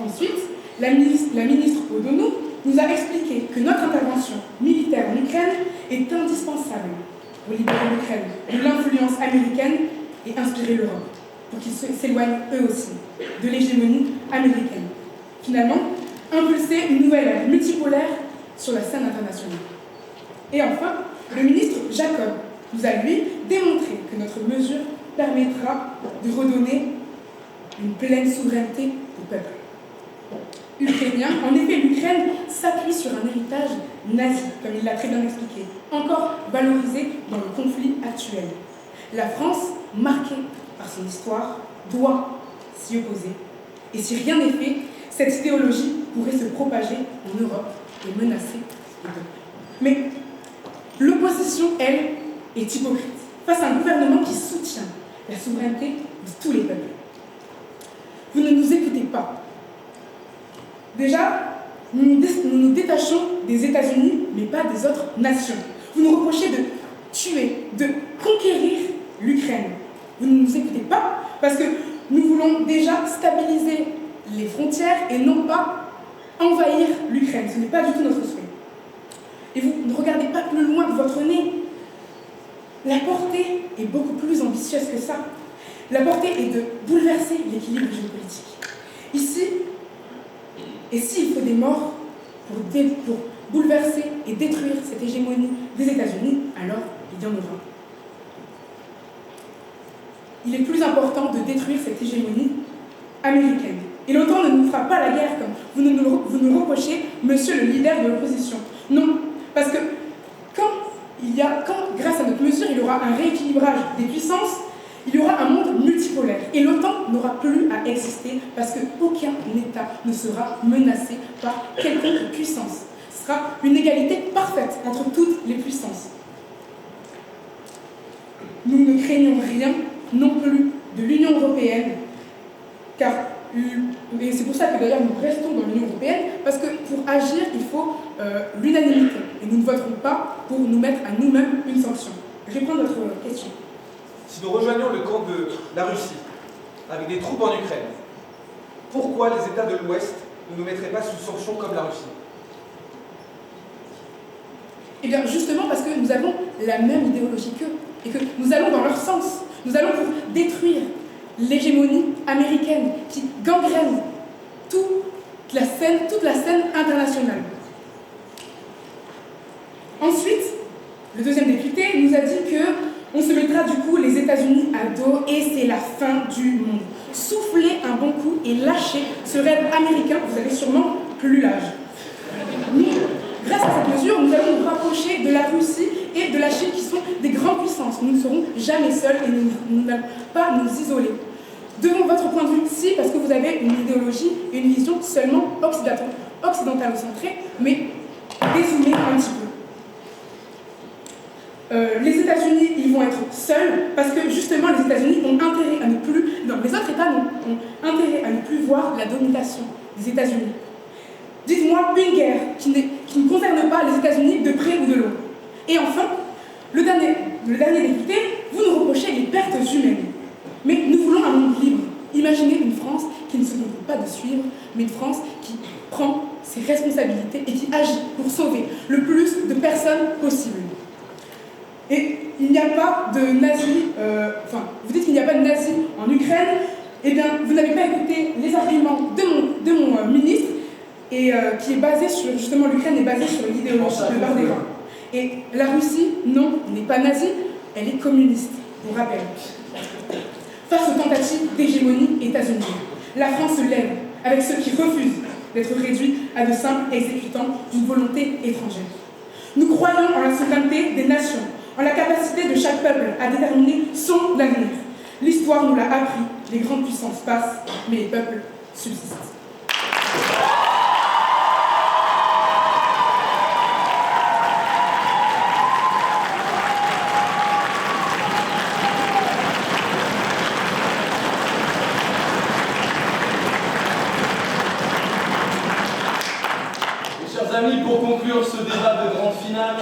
Ensuite, la ministre Odonou nous a expliqué que notre intervention militaire en Ukraine est indispensable pour libérer l'Ukraine de l'influence américaine et inspirer l'Europe, pour qu'ils s'éloignent eux aussi de l'hégémonie américaine. Finalement, impulser une nouvelle ère multipolaire sur la scène internationale. Et enfin, le ministre Jacob nous a, lui, démontré que notre mesure permettra de redonner une pleine souveraineté au peuple ukrainien. En effet, l'Ukraine s'appuie sur un héritage nazi, comme il l'a très bien expliqué, encore valorisé dans le conflit actuel. La France, marquée par son histoire, doit s'y opposer. Et si rien n'est fait, cette idéologie pourrait se propager en Europe et menacer le peuple. Mais l'opposition, elle, est hypocrite face à un gouvernement qui soutient la souveraineté de tous les peuples. Vous ne nous écoutez pas. Déjà, nous nous détachons des États-Unis, mais pas des autres nations. Vous nous reprochez de tuer, de conquérir l'Ukraine. Vous ne nous écoutez pas parce que nous voulons déjà stabiliser les frontières et non pas envahir l'Ukraine. Ce n'est pas du tout notre souhait. Et vous ne regardez pas plus loin que votre nez. La portée est beaucoup plus ambitieuse que ça. La portée est de bouleverser l'équilibre géopolitique. Ici, et s'il faut des morts pour bouleverser et détruire cette hégémonie des États-Unis, alors il y en aura. Il est plus important de détruire cette hégémonie américaine. Et l'OTAN ne nous fera pas la guerre comme vous nous reprochez, monsieur le leader de l'opposition. Non, parce que quand, grâce à notre mesure, il y aura un rééquilibrage des puissances, il y aura un monde multipolaire. Et l'OTAN n'aura plus à exister parce qu'aucun État ne sera menacé par quelconque puissance. Ce sera une égalité parfaite entre toutes les puissances. Nous ne craignons rien non plus de l'Union européenne, et c'est pour ça que d'ailleurs nous restons dans l'Union européenne, parce que pour agir, il faut l'unanimité. Et nous ne voterons pas pour nous mettre à nous-mêmes une sanction. Je vais prendre votre question. Si nous rejoignons le camp de la Russie, avec des troupes en Ukraine, pourquoi les États de l'Ouest ne nous mettraient pas sous sanction comme la Russie? Eh bien, justement parce que nous avons la même idéologie qu'eux, et que nous allons dans leur sens. Nous allons pour détruire l'hégémonie américaine qui gangrène toute la scène internationale. Ensuite, le deuxième député nous a dit qu'on se mettra du coup les États-Unis à dos et c'est la fin du monde. Soufflez un bon coup et lâchez ce rêve américain, vous avez sûrement plus l'âge. Nous, grâce à cette mesure, nous allons nous rapprocher de la Russie et de la Chine qui sont des grandes puissances. Nous ne serons jamais seuls et nous n'allons pas nous isoler. Devant votre point de vue, si, parce que vous avez une idéologie et une vision seulement occidentale-centrée, mais dézoomée un petit peu. Les États-Unis, ils vont être seuls parce que justement les États-Unis ont intérêt à ne plus, non, les autres États ont intérêt à ne plus voir la domination des États-Unis. Dites-moi une guerre qui ne concerne pas les États-Unis de près ou de loin. Et enfin, le dernier député, vous nous reprochez les pertes humaines. Mais nous voulons un monde libre. Imaginez une France qui ne se contente pas de suivre, mais une France qui prend ses responsabilités et qui agit pour sauver le plus de personnes possible. Et il n'y a pas de nazis, vous dites qu'il n'y a pas de nazis en Ukraine, eh bien, vous n'avez pas écouté les arguments de mon ministre, et qui est basé sur, justement, l'Ukraine est basée sur l'idéologie de Bardella. Et la Russie, non, n'est pas nazie, elle est communiste, pour rappel. Face aux tentatives d'hégémonie états-unienne, la France se lève avec ceux qui refusent d'être réduits à de simples exécutants d'une volonté étrangère. Nous croyons en la souveraineté des nations, en la capacité de chaque peuple à déterminer son avenir. L'histoire nous l'a appris, les grandes puissances passent, mais les peuples subsistent. Amis, pour conclure ce débat de grande finale,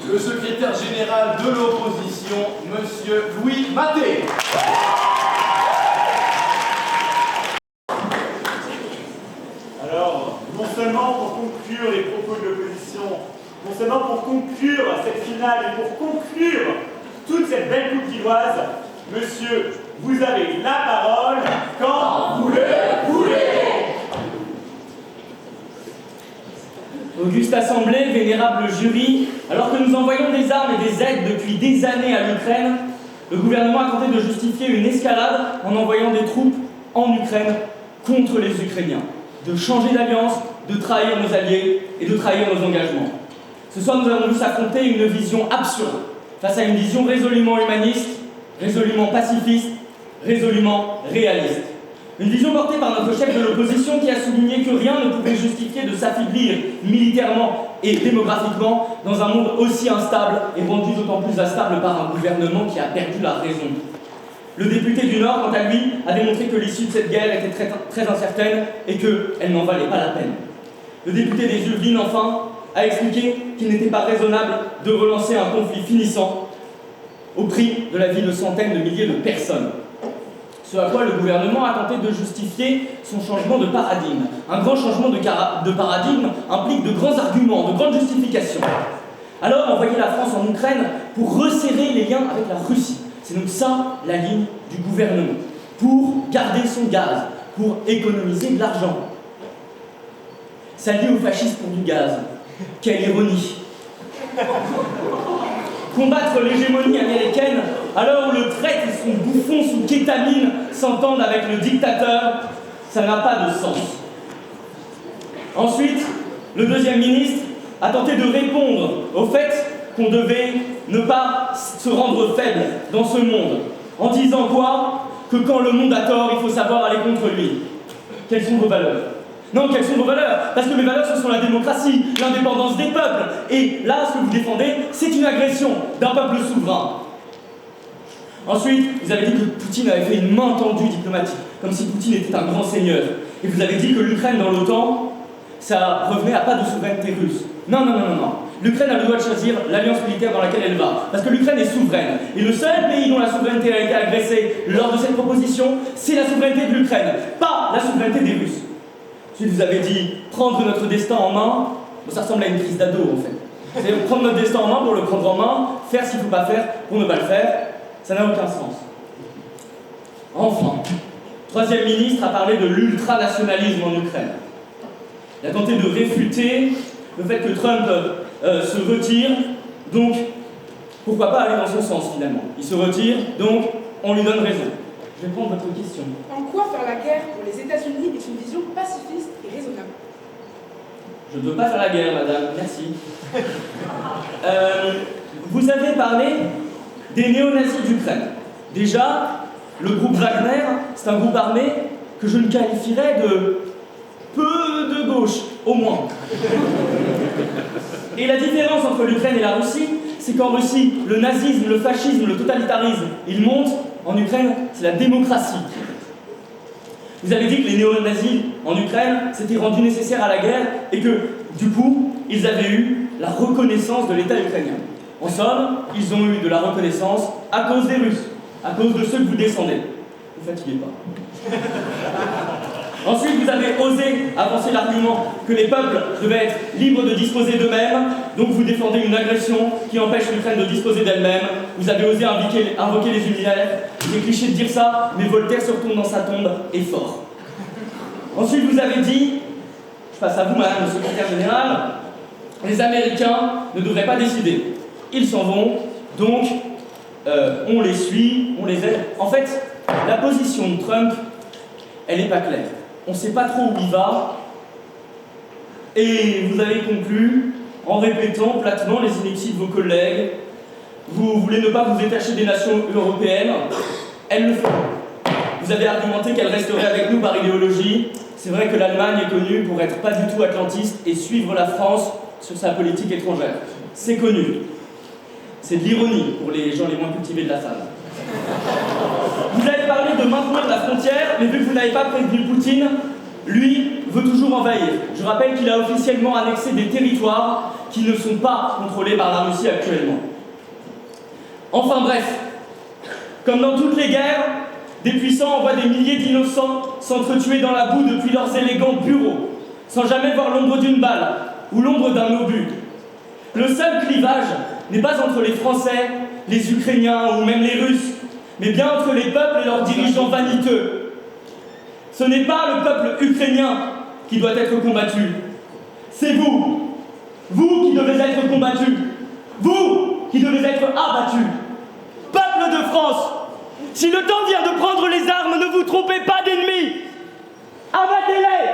le secrétaire général de l'opposition, Monsieur Louis Maté. Alors, non seulement pour conclure les propos de l'opposition, non seulement pour conclure cette finale et pour conclure toute cette belle coupe d'Ivoise, monsieur, vous avez la parole quand vous le voulez. Auguste Assemblée, vénérable jury, alors que nous envoyons des armes et des aides depuis des années à l'Ukraine, le gouvernement a tenté de justifier une escalade en envoyant des troupes en Ukraine contre les Ukrainiens, de changer d'alliance, de trahir nos alliés et de trahir nos engagements. Ce soir, nous avons vu s'affronter une vision absurde face à une vision résolument humaniste, résolument pacifiste, résolument réaliste. Une vision portée par notre chef de l'opposition qui a souligné que rien ne pouvait justifier de s'affaiblir militairement et démographiquement dans un monde aussi instable et rendu d'autant plus instable par un gouvernement qui a perdu la raison. Le député du Nord, quant à lui, a démontré que l'issue de cette guerre était très incertaine et qu'elle n'en valait pas la peine. Le député des Yvelines, enfin, a expliqué qu'il n'était pas raisonnable de relancer un conflit finissant au prix de la vie de centaines de milliers de personnes. Ce à quoi le gouvernement a tenté de justifier son changement de paradigme. Un grand changement de paradigme implique de grands arguments, de grandes justifications. Alors, envoyer la France en Ukraine pour resserrer les liens avec la Russie. C'est donc ça, la ligne du gouvernement. Pour garder son gaz, pour économiser de l'argent. S'allier aux fascistes pour du gaz. Quelle ironie. Combattre l'hégémonie américaine à l'heure où le traître et son bouffon sous kétamine s'entendent avec le dictateur, ça n'a pas de sens. Ensuite, le deuxième ministre a tenté de répondre au fait qu'on devait ne pas se rendre faible dans ce monde, en disant quoi? Que quand le monde a tort, il faut savoir aller contre lui. Quelles sont vos valeurs? Non, quelles sont vos valeurs? Parce que mes valeurs, ce sont la démocratie, l'indépendance des peuples. Et là, ce que vous défendez, c'est une agression d'un peuple souverain. Ensuite, vous avez dit que Poutine avait fait une main tendue diplomatique, comme si Poutine était un grand seigneur. Et vous avez dit que l'Ukraine dans l'OTAN, ça revenait à pas de souveraineté russe. Non. L'Ukraine a le droit de choisir l'alliance militaire dans laquelle elle va, parce que l'Ukraine est souveraine. Et le seul pays dont la souveraineté a été agressée lors de cette proposition, c'est la souveraineté de l'Ukraine, pas la souveraineté des Russes. Ensuite, vous avez dit prendre notre destin en main, bon, ça ressemble à une crise d'ado en fait. C'est prendre notre destin en main pour le prendre en main, faire ce qu'il ne faut pas faire pour ne pas le faire, ça n'a aucun sens. Enfin, troisième ministre a parlé de l'ultranationalisme en Ukraine. Il a tenté de réfuter le fait que Trump se retire, donc pourquoi pas aller dans son sens finalement. Il se retire, donc on lui donne raison. Je vais prendre votre question. En quoi faire la guerre pour les États-Unis est une vision pacifiste et raisonnable? Je ne veux pas faire la guerre, madame, merci. Vous avez parlé des néo-nazis d'Ukraine. Déjà, le groupe Wagner, c'est un groupe armé que je ne qualifierais de peu de gauche, au moins. Et la différence entre l'Ukraine et la Russie, c'est qu'en Russie, le nazisme, le fascisme, le totalitarisme, ils montent. En Ukraine, c'est la démocratie. Vous avez dit que les néo-nazis en Ukraine s'étaient rendus nécessaires à la guerre et que, du coup, ils avaient eu la reconnaissance de l'État ukrainien. En somme, ils ont eu de la reconnaissance à cause des Russes, à cause de ceux que vous descendez. Vous fatiguez pas. Ensuite, vous avez osé avancer l'argument que les peuples devaient être libres de disposer d'eux-mêmes, donc vous défendez une agression qui empêche l'Ukraine de disposer d'elle-même. Vous avez osé invoquer les Lumières. C'est cliché de dire ça, mais Voltaire se retourne dans sa tombe et fort. Ensuite, vous avez dit, je passe à vous, madame le secrétaire général, Les Américains ne devraient pas décider. Ils s'en vont, donc on les suit, on les aide. En fait, la position de Trump, elle n'est pas claire. On ne sait pas trop où il va. Et vous avez conclu, en répétant platement les inepties de vos collègues, vous voulez ne pas vous détacher des nations européennes, elles le feront. Vous avez argumenté qu'elles resteraient avec nous par idéologie. C'est vrai que l'Allemagne est connue pour être pas du tout atlantiste et suivre la France sur sa politique étrangère. C'est connu. C'est de l'ironie pour les gens les moins cultivés de la salle. Vous avez parlé de maintenir la frontière, mais vu que vous n'avez pas prévenu Poutine, lui veut toujours envahir. Je rappelle qu'il a officiellement annexé des territoires qui ne sont pas contrôlés par la Russie actuellement. Enfin bref, comme dans toutes les guerres, des puissants envoient des milliers d'innocents s'entretuer dans la boue depuis leurs élégants bureaux, sans jamais voir l'ombre d'une balle ou l'ombre d'un obus. Le seul clivage n'est pas entre les Français, les Ukrainiens ou même les Russes, mais bien entre les peuples et leurs dirigeants vaniteux. Ce n'est pas le peuple ukrainien qui doit être combattu, c'est vous. Vous qui devez être combattus. Vous qui devez être abattus. Peuple de France, si le temps vient de prendre les armes, ne vous trompez pas d'ennemis. Abattez-les.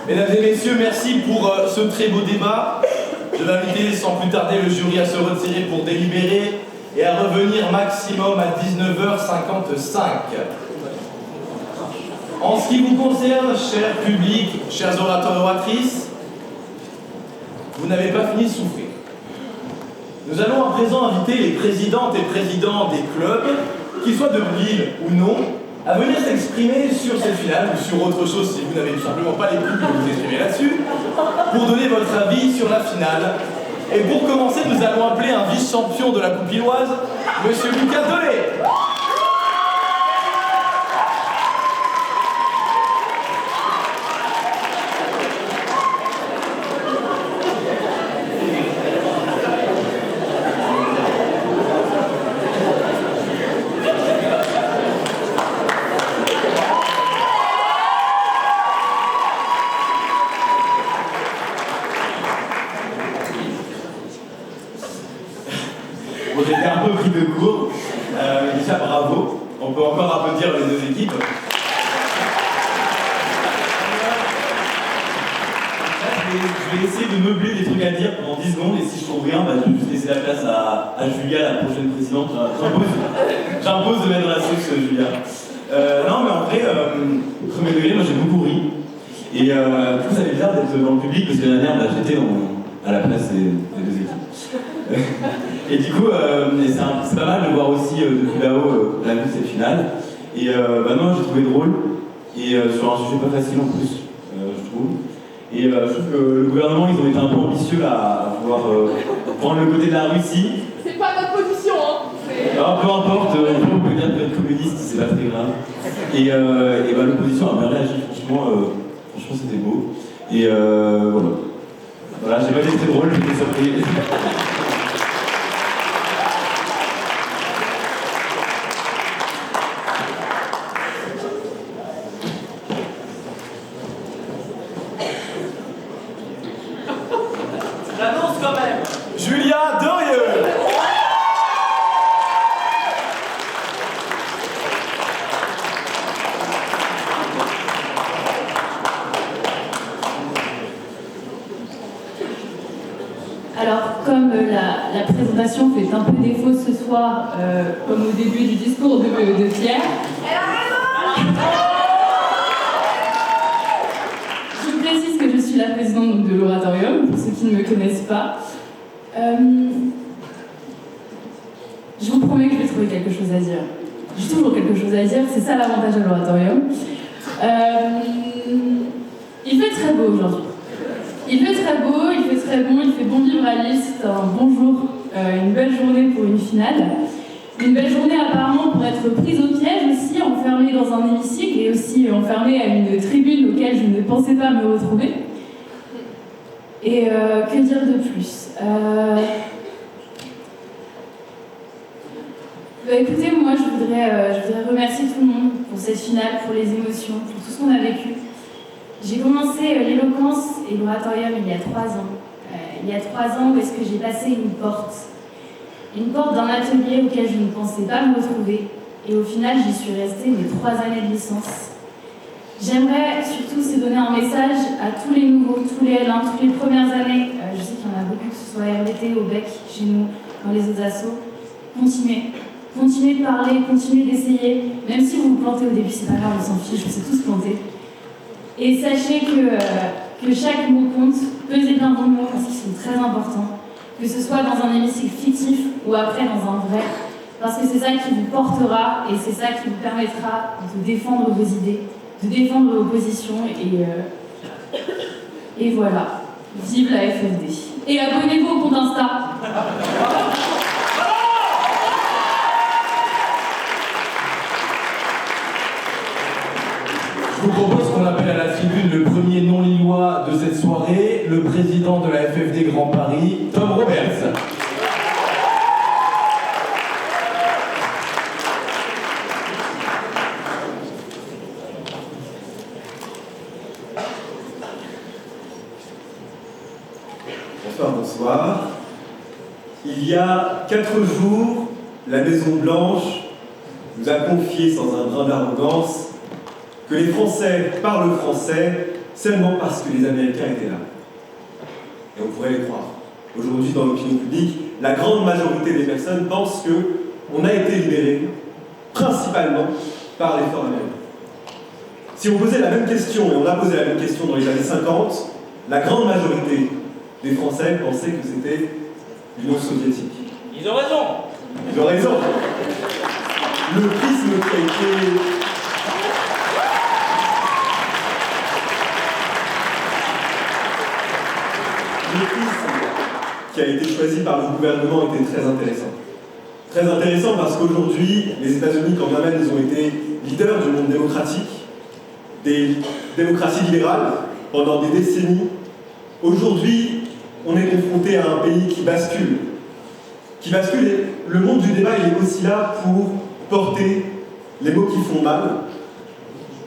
Mesdames et messieurs, merci pour ce très beau débat. Je vais inviter sans plus tarder le jury à se retirer pour délibérer et à revenir maximum à 19h55. En ce qui vous concerne, cher public, chers orateurs et oratrices, vous n'avez pas fini de souffrir. Nous allons à présent inviter les présidentes et présidents des clubs, qu'ils soient de Lille ou non, à venir s'exprimer sur cette finale ou sur autre chose si vous n'avez tout simplement pas les coups pour vous exprimer là-dessus, pour donner votre avis sur la finale. Et pour commencer, nous allons appeler un vice-champion de la Coupe Lilloise, Monsieur Lucas Dolé. Bon, j'étais un peu pris de court. Déjà, bravo. On peut encore applaudir les deux équipes. Je vais essayer de meubler des trucs à dire pendant 10 secondes et si je trouve rien, je vais juste laisser la place à Julia, la prochaine présidente. J'impose de mettre la sauce, Julia. Non, mais en vrai, premier degré, moi j'ai beaucoup ri. Et du coup, ça fait bizarre d'être dans le public parce que l'année dernière, j'étais à la place des deux équipes. Et du coup, c'est pas mal de voir aussi depuis là-haut la vue de cette finale. Et moi, j'ai trouvé drôle et sur un sujet pas facile en plus, je trouve. Et je trouve que le gouvernement, ils ont été un peu ambitieux là, à vouloir prendre le côté de la Russie. C'est pas notre position, hein. Alors, peu importe, on peut dire d'être communiste, c'est pas très grave. Et l'opposition a bien réagi, franchement c'était beau. Et voilà. Voilà, j'ai pas été très drôle, j'étais surpris. J'annonce quand même. Julia Dorieux. Alors, comme la présentation fait un peu défaut ce soir, comme au début du discours de Pierre, je précise que je suis la présidente de l'Oratorium, pour ceux qui ne me connaissent pas. Je vous promets que je vais trouver quelque chose à dire. J'ai toujours quelque chose à dire, c'est ça l'avantage de l'Oratorium. Il fait très beau aujourd'hui. Il fait très beau, il fait très bon, il fait bon vivre à Lille, c'est un bon jour, une belle journée pour une finale. Une belle journée apparemment pour être prise au piège aussi, enfermée dans un hémicycle et aussi enfermée à une tribune auquel je ne pensais pas me retrouver. Et que dire de plus Écoutez, moi je voudrais remercier tout le monde pour cette finale, pour les émotions, pour tout ce qu'on a vécu. J'ai commencé l'éloquence et l'oratorium il y a 3 ans. Il y a 3 ans où est-ce que j'ai passé une porte d'un atelier auquel je ne pensais pas me retrouver. Et au final, j'y suis restée mes 3 années de licence. J'aimerais surtout c'est donner un message à tous les nouveaux, tous les L1, toutes les premières années. Je sais qu'il y en a beaucoup, que ce soit à RVT, au BEC, chez nous, dans les autres assos. Continuez de parler, continuez d'essayer. Même si vous vous plantez au début, c'est pas grave, on s'en fiche, on s'est tous plantés. Et sachez que chaque mot compte, pesez bien vos mots parce qu'ils sont très importants. Que ce soit dans un hémicycle fictif ou après dans un vrai. Parce que c'est ça qui vous portera et c'est ça qui vous permettra de défendre vos idées, de défendre vos positions et voilà. Vive la FFD. Et abonnez-vous au compte Insta. Je vous propose qu'on appelle à la tribune le premier non-lillois de cette soirée, le président de la FFD Grand Paris, Tom Roberts. Bonsoir. Il y a 4 jours, la Maison-Blanche nous a confié sans un brin d'arrogance que les Français parlent français seulement parce que les Américains étaient là. Et on pourrait les croire. Aujourd'hui, dans l'opinion publique, la grande majorité des personnes pensent qu'on a été libérés principalement par l'effort américain. Si on posait la même question, et on a posé la même question dans les années 50, la grande majorité des Français pensaient que c'était l'Union soviétique. Ils ont raison. Ils ont raison. Le prisme qui a été... Le prisme qui a été choisi par le gouvernement était très intéressant. Très intéressant parce qu'aujourd'hui, les États-Unis, quand bien même ils ont été leaders du monde démocratique, des démocraties libérales, pendant des décennies, aujourd'hui, on est confronté à un pays qui bascule. Et le monde du débat, il est aussi là pour porter les mots qui font mal,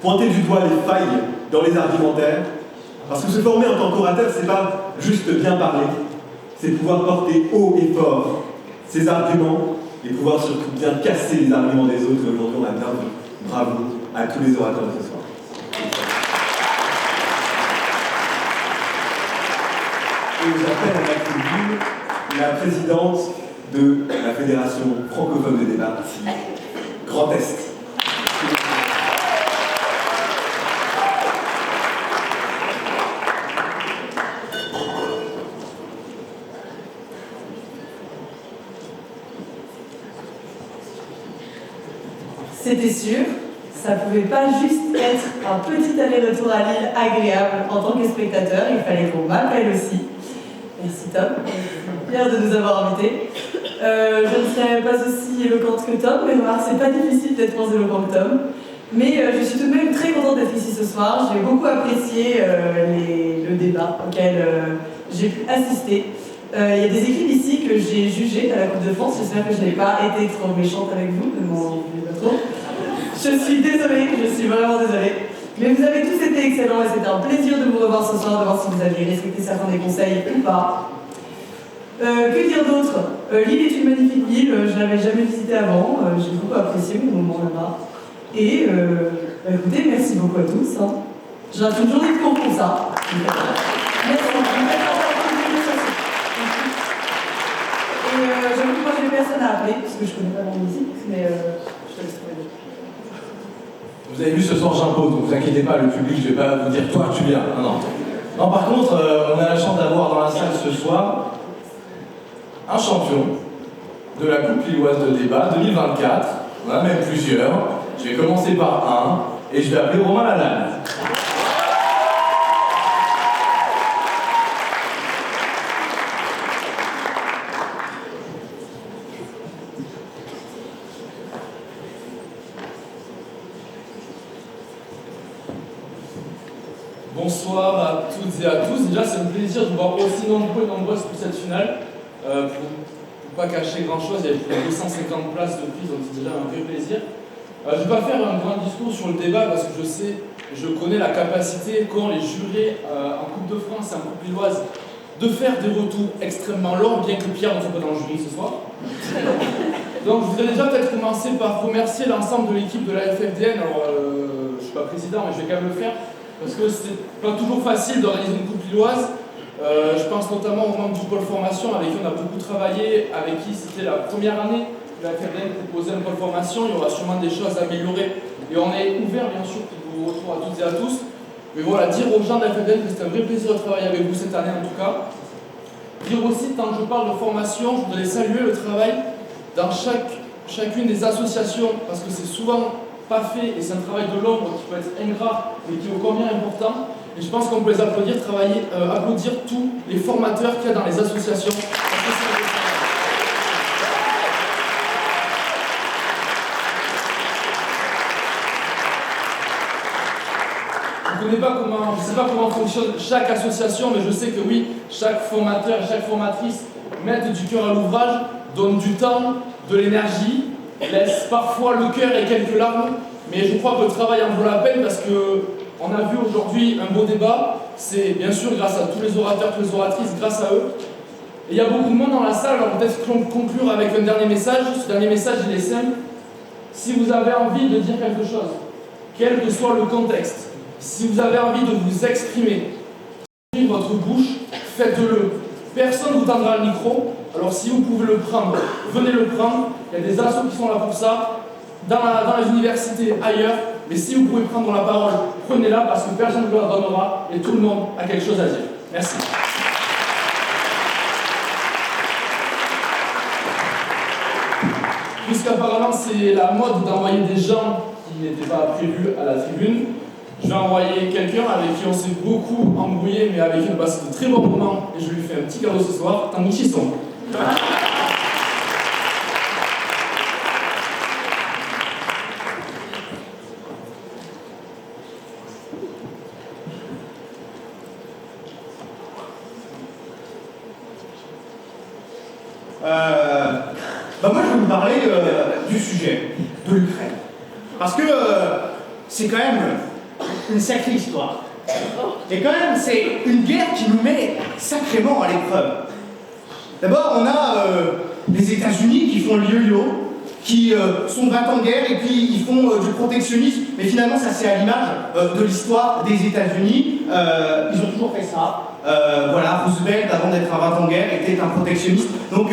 pointer du doigt les failles dans les argumentaires, parce que se former en tant qu'orateur, c'est pas juste bien parler, c'est pouvoir porter haut et fort ses arguments et pouvoir surtout bien casser les arguments des autres. Et aujourd'hui, on a bien vu. Bravo à tous les orateurs de ce soir. Et j'appelle à la tribune la présidente de la Fédération francophone de débat, Grand Est. C'était sûr, ça pouvait pas juste être un petit aller-retour à Lille agréable en tant que spectateur, il fallait qu'on m'appelle aussi. Merci Tom, fier de nous avoir invités. Je ne serais pas aussi éloquente que Tom, mais remarque, c'est pas difficile d'être moins éloquent que Tom. Mais je suis tout de même très contente d'être ici ce soir. J'ai beaucoup apprécié le débat auquel j'ai pu assister. Il y a des équipes ici que j'ai jugées à la Coupe de France. J'espère que je n'ai pas été trop méchante avec vous, ne m'en voulez pas trop. Je suis désolée, je suis vraiment désolée. Mais vous avez tous été excellents et c'était un plaisir de vous revoir ce soir, de voir si vous aviez respecté certains des conseils ou pas. Que dire d'autre Lille est une magnifique ville, je ne l'avais jamais visitée avant, j'ai beaucoup apprécié mon moment là-bas. Et écoutez, merci beaucoup à tous. Hein. J'ai une journée de cours pour ça. Merci. Et j'avoue que moi j'ai personne à appeler, parce que je connais pas la musique, mais je te laisse trouver. Vous avez vu ce soir j'impose, donc vous inquiétez pas, le public, je vais pas vous dire toi tu viens. Non. Non, par contre, on a la chance d'avoir dans la salle ce soir un champion de la Coupe lilloise de débat 2024. On en a même plusieurs. Je vais commencer par un et je vais appeler Romain Lalanne. Bonsoir à toutes et à tous. Déjà, c'est un plaisir de vous voir aussi nombreux et nombreuses pour cette finale. Pour ne pas cacher grand-chose, il y a plus de 250 places depuis, donc c'est déjà un vrai plaisir. Je ne vais pas faire un grand discours sur le débat parce que je connais la capacité qu'ont les jurés en Coupe de France et en Coupe lilloise de faire des retours extrêmement longs, bien que Pierre ne soit pas dans le jury ce soir. Donc je voudrais déjà peut-être commencer par remercier l'ensemble de l'équipe de la FFDN. Alors, je ne suis pas président, mais je vais quand même le faire, parce que c'est pas toujours facile d'organiser une Coupe lilloise. Je pense notamment aux membres du pôle formation avec qui on a beaucoup travaillé, avec qui c'était la première année que la FFDN proposait un pôle formation. Il y aura sûrement des choses à améliorer et on est ouvert bien sûr pour vos retours à toutes et à tous. Mais voilà, dire aux gens de la FFDN que c'était un vrai plaisir de travailler avec vous cette année en tout cas. Dire aussi, tant que je parle de formation, je voudrais saluer le travail dans chacune des associations, parce que c'est souvent pas fait et c'est un travail de l'ombre qui peut être ingrat mais qui est ô combien important. Et je pense qu'on peut les applaudir, applaudir tous les formateurs qu'il y a dans les associations. Je ne sais pas comment fonctionne chaque association, mais je sais que oui, chaque formateur et chaque formatrice mettent du cœur à l'ouvrage, donnent du temps, de l'énergie, laissent parfois le cœur et quelques larmes, mais je crois que le travail en vaut la peine parce qu'on a vu aujourd'hui un beau débat. C'est bien sûr grâce à tous les orateurs, toutes les oratrices, grâce à eux. Et il y a beaucoup de monde dans la salle, alors peut-être conclure avec un dernier message. Ce dernier message, il est simple. Si vous avez envie de dire quelque chose, quel que soit le contexte, si vous avez envie de vous exprimer, d'ouvrir votre bouche, faites-le. Personne ne vous tendra le micro, alors si vous pouvez le prendre, venez le prendre. Il y a des assos qui sont là pour ça, dans les universités, ailleurs. Mais si vous pouvez prendre la parole, prenez-la parce que personne ne vous la donnera et tout le monde a quelque chose à dire. Merci. Puisqu'apparemment c'est la mode d'envoyer des gens qui n'étaient pas prévus à la tribune, je vais envoyer quelqu'un avec qui on s'est beaucoup embrouillé, mais avec qui on passe de très bons moments, et je lui fais un petit cadeau ce soir, Tanguy Chisson. Moi je vais vous parler du sujet, de l'Ukraine. Parce que c'est quand même une sacrée histoire. Et quand même, c'est une guerre qui nous met sacrément à l'épreuve. D'abord, on a les États-Unis qui font le yo-yo, qui sont 20 ans de guerre et puis ils font du protectionnisme. Mais finalement, ça c'est à l'image de l'histoire des États-Unis. Ils ont toujours fait ça. Voilà, Roosevelt, avant d'être un 20 ans de guerre, était un protectionniste. Donc,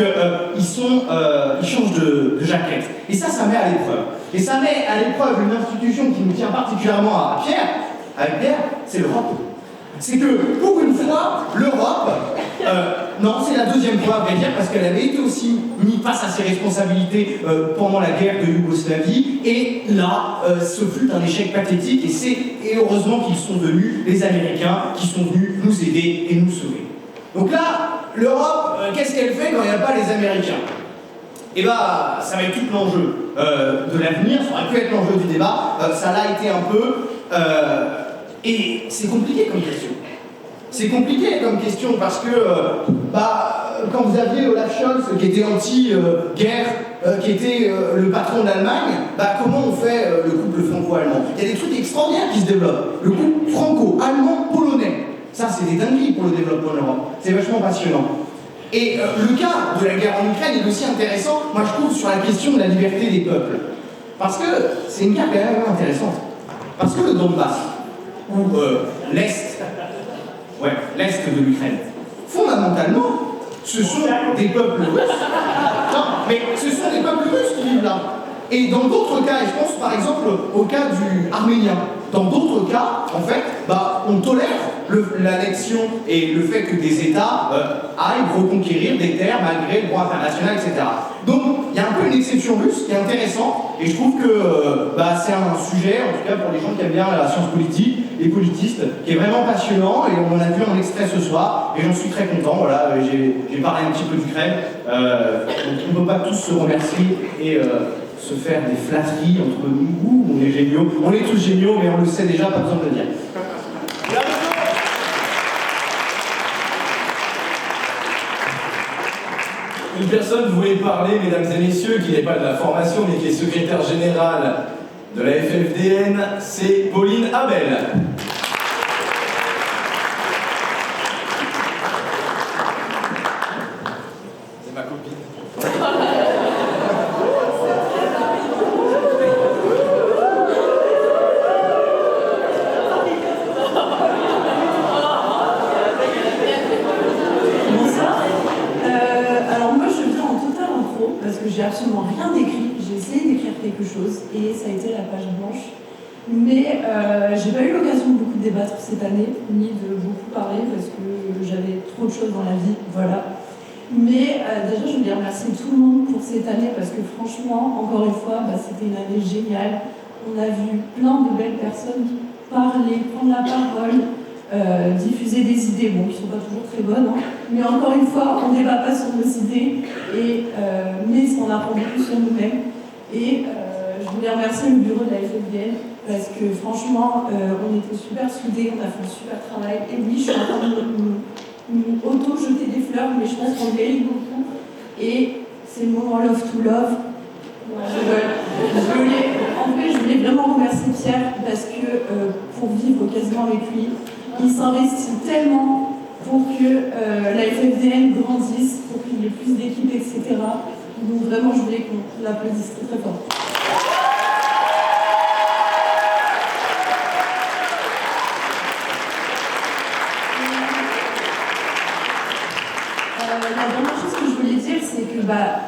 ils changent de jaquette. Et ça met à l'épreuve. Et ça met à l'épreuve une institution qui nous tient particulièrement à Pierre, c'est l'Europe. C'est que, pour une fois, l'Europe, non, c'est la deuxième fois, à vrai dire, parce qu'elle avait été aussi mise face à ses responsabilités pendant la guerre de Yougoslavie, et là, ce fut un échec pathétique, et heureusement qu'ils sont venus, les Américains, qui sont venus nous aider et nous sauver. Donc là, l'Europe, qu'est-ce qu'elle fait quand il n'y a pas les Américains? Eh bien, ça va être tout l'enjeu de l'avenir, ça aurait pu être l'enjeu du débat, ça l'a été un peu, et c'est compliqué comme question. C'est compliqué comme question parce que, quand vous aviez Olaf Scholz qui était anti-guerre, qui était le patron de l'Allemagne, comment on fait le couple franco-allemand? Il y a des trucs extraordinaires qui se développent. Le couple franco-allemand-polonais, ça c'est des dingueries pour le développement de l'Europe. C'est vachement passionnant. Et le cas de la guerre en Ukraine est aussi intéressant, moi je trouve, sur la question de la liberté des peuples. Parce que c'est une guerre quand même intéressante. Parce que le Donbass, ou l'Est de l'Ukraine, fondamentalement, ce sont des peuples russes. Non, mais ce sont des peuples russes qui vivent là. Et dans d'autres cas, et je pense par exemple au cas du arménien, dans d'autres cas, en fait, on tolère l'annexion et le fait que des États aillent reconquérir des terres malgré le droit international, etc. Donc, il y a un peu une exception russe qui est intéressante, et je trouve que c'est un sujet, en tout cas pour les gens qui aiment bien la science politique, les politistes, qui est vraiment passionnant, et on en a vu un extrait ce soir, et j'en suis très content. Voilà, j'ai parlé un petit peu d'Ukraine, on ne peut pas tous se remercier et se faire des flatteries entre nous. On est géniaux, on est tous géniaux, mais on le sait déjà, pas besoin de le dire. Une personne voulait parler, mesdames et messieurs, qui n'est pas de la formation, mais qui est secrétaire générale de la FFDN, c'est Pauline Abel. C'est ma copine. Parce que j'ai absolument rien écrit, j'ai essayé d'écrire quelque chose et ça a été la page blanche. Mais j'ai pas eu l'occasion de beaucoup débattre cette année, ni de beaucoup parler parce que j'avais trop de choses dans la vie, voilà. Mais déjà je voulais remercier tout le monde pour cette année parce que franchement, encore une fois, c'était une année géniale. On a vu plein de belles personnes parler, prendre la parole, diffuser des idées, bon, qui ne sont pas toujours très bonnes, hein. Mais encore une fois, on ne débat pas sur nos idées, mais on apprend beaucoup sur nous-mêmes. Et je voulais remercier le bureau de la FFDN, parce que franchement, on était super soudés, on a fait un super travail. Et oui, je suis en train de auto-jeter des fleurs, mais je pense qu'on mérite beaucoup. Et c'est le moment Love to Love. En fait, je voulais vraiment remercier Pierre, parce que pour vivre quasiment avec lui, il s'investit tellement pour que la FFDN grandisse, pour qu'il y ait plus d'équipes, etc. Donc vraiment, je voulais qu'on l'applaudisse très très fort. La dernière chose que je voulais dire, c'est que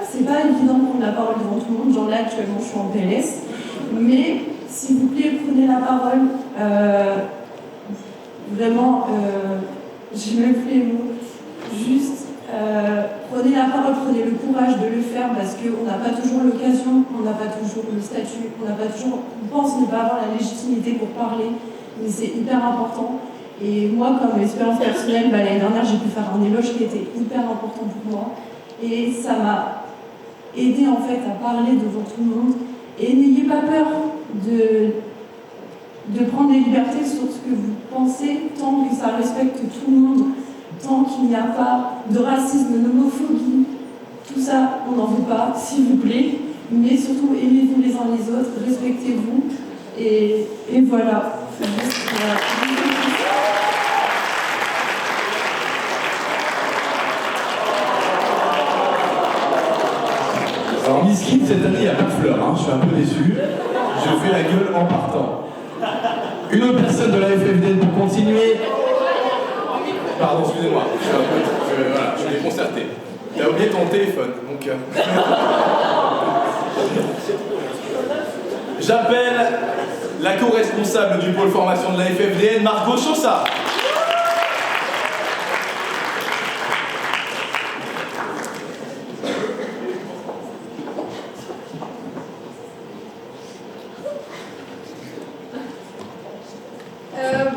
c'est pas évident de prendre la parole devant tout le monde. Genre là, actuellement, je suis en PLS. Mais s'il vous plaît, prenez la parole. Vraiment, j'ai même plus les mots. Juste, prenez la parole, prenez le courage de le faire parce qu'on n'a pas toujours l'occasion, on n'a pas toujours le statut, on pense ne pas avoir la légitimité pour parler, mais c'est hyper important. Et moi, comme expérience personnelle, l'année dernière, j'ai pu faire un éloge qui était hyper important pour moi. Et ça m'a aidé en fait à parler devant tout le monde. Et n'ayez pas peur de prendre des libertés sur ce que vous pensez, tant que ça respecte tout le monde, tant qu'il n'y a pas de racisme, d'homophobie, tout ça, on n'en veut pas, s'il vous plaît. Mais surtout, aimez-vous les uns les autres, respectez-vous. Et voilà. Alors, Miss Kid, cette année, il n'y a pas de fleurs, hein. Je suis un peu déçu. Je fais la gueule en partant. Une autre personne de la FFDN pour continuer. Pardon, excusez-moi. Je suis déconcerté. T'as oublié ton téléphone, donc... J'appelle la co-responsable du pôle formation de la FFDN, Margot Chaussat.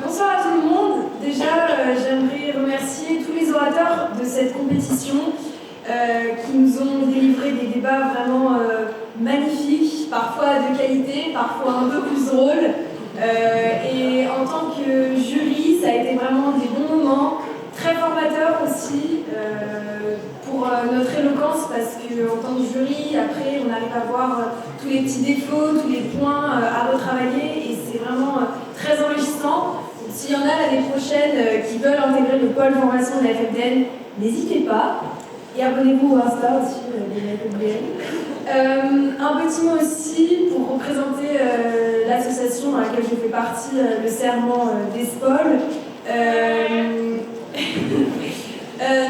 Bonsoir à tout le monde. Déjà, j'aimerais remercier tous les orateurs de cette compétition qui nous ont délivré des débats vraiment magnifiques, parfois de qualité, parfois un peu plus drôles. Et en tant que jury, ça a été vraiment des bons moments, très formateurs aussi pour notre éloquence, parce qu'en tant que jury, après, on arrive à voir tous les petits défauts, tous les points à retravailler, et c'est vraiment très enrichissant. S'il y en a l'année prochaine qui veulent intégrer le pôle formation de la FFDN, n'hésitez pas. Et abonnez-vous au Insta aussi de la FFDN. Un petit mot aussi pour représenter l'association dans laquelle je fais partie, le Serment des Spols.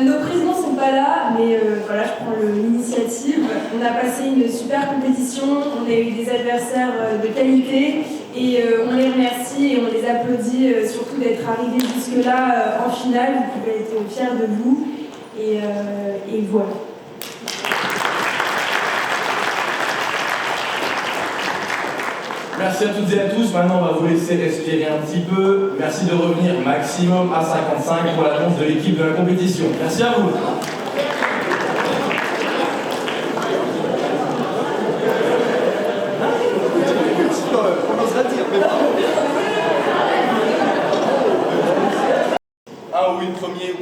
Nos présidents ne sont pas là, mais voilà, je prends l'initiative. On a passé une super compétition, on a eu des adversaires de qualité et on les remercie et on les applaudit surtout d'être arrivés jusque-là en finale. Vous pouvez être fiers de vous et voilà. Merci à toutes et à tous. Maintenant, on va vous laisser respirer un petit peu. Merci de revenir maximum à 55 pour l'annonce de l'équipe de la compétition. Merci à vous. Un ou une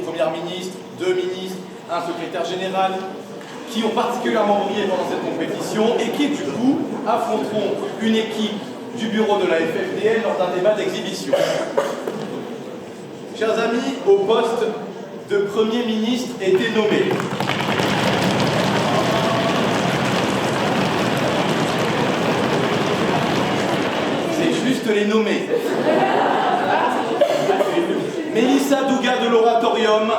première ministre, deux ministres, un secrétaire général. qui ont particulièrement brillé pendant cette compétition et qui, du coup, affronteront une équipe du bureau de la FFDL lors d'un débat d'exhibition. Chers amis, au poste de Premier ministre était nommé c'est juste les nommer. Mélissa Douga de l'Oratorium.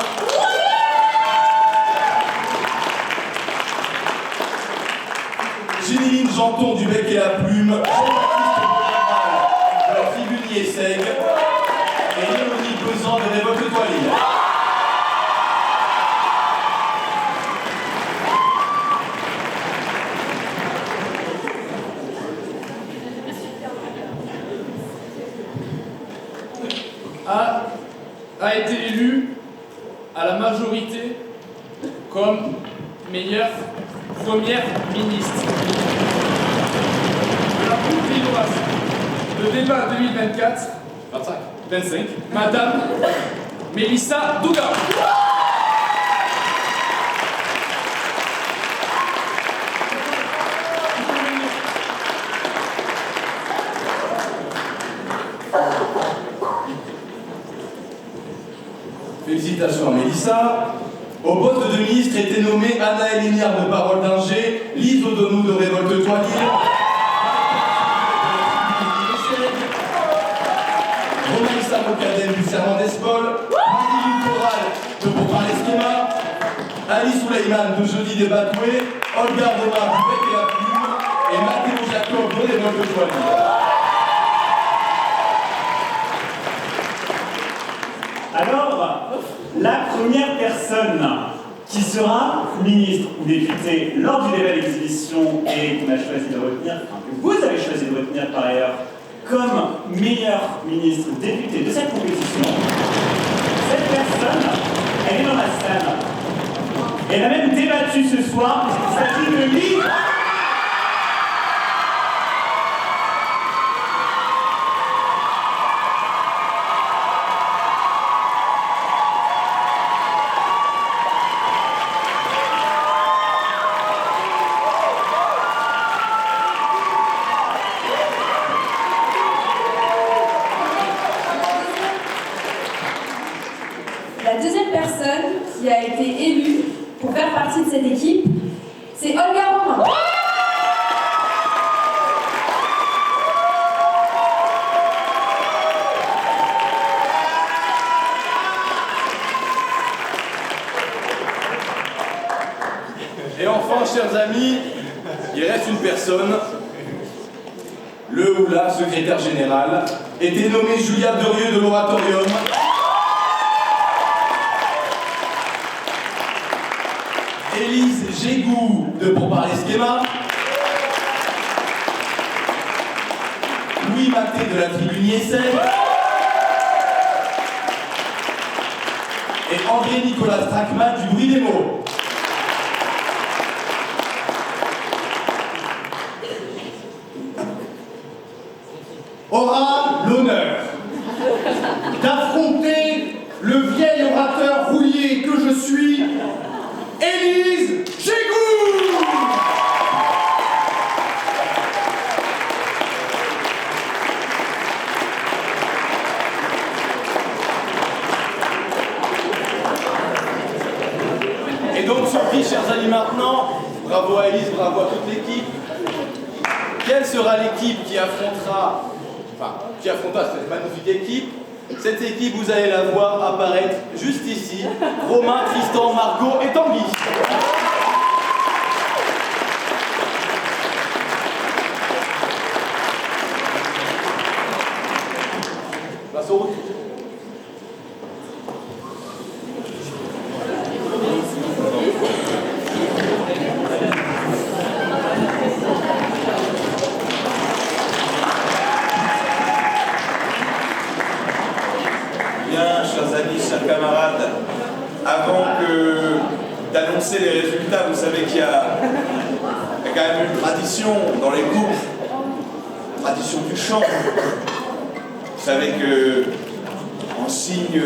Généline Janton du Bec et la Plume. De la Tribune Yesseg. Et Léonie Pesant de Révolte Toilille. A été élu à la majorité comme meilleure première ministre de la Coupe lilloise. Le débat 2024, 25, Madame Mélissa Douga. Félicitations à Mélissa. Au poste de ministre était nommée Anna Lignard de Parole d'Ingé, Lise Odonou de Révolte Toilille, Romain Samocadem du Serment d'Espol, Marie Coral de Beauparler Schema, Ali Souleyman de Jeudi des Batoués, Olga Romain du Bec et la Plume et Mathéo Jacob de Révolte Toilille. Alors, la première personne qui sera ministre ou député lors du débat d'exhibition et qu'on a choisi de retenir, enfin, que vous avez choisi de retenir par ailleurs, comme meilleur ministre député de cette compétition, cette personne, elle est dans la salle. Elle a même débattu ce soir, puisqu'il s'agit de Lise. La deuxième personne qui a été élue pour faire partie de cette équipe, c'est Olga Romain. Et enfin, chers amis, il reste une personne, le ou la secrétaire générale, était nommée Julia Derieux de l'Oratorium. Élise Gégou de Beauparler Schema, Louis Maté de la Tribune Yesseg et André Nicolas Strachman du Bruit des mots. Aura l'honneur d'affronter le vieil orateur rouillé que je suis, Élise Gégou. Et donc, surprise, chers amis, maintenant, bravo à Élise, bravo à toute l'équipe. Quelle sera l'équipe qui affrontera cette magnifique équipe? Cette équipe, vous allez la voir apparaître juste ici. Romain, Tristan, Margot et Tanguy. Place au retour. Bien, chers amis, chers camarades, avant d'annoncer les résultats, vous savez qu'il y a quand même une tradition dans les groupes, une tradition du chant. Vous savez que, en signe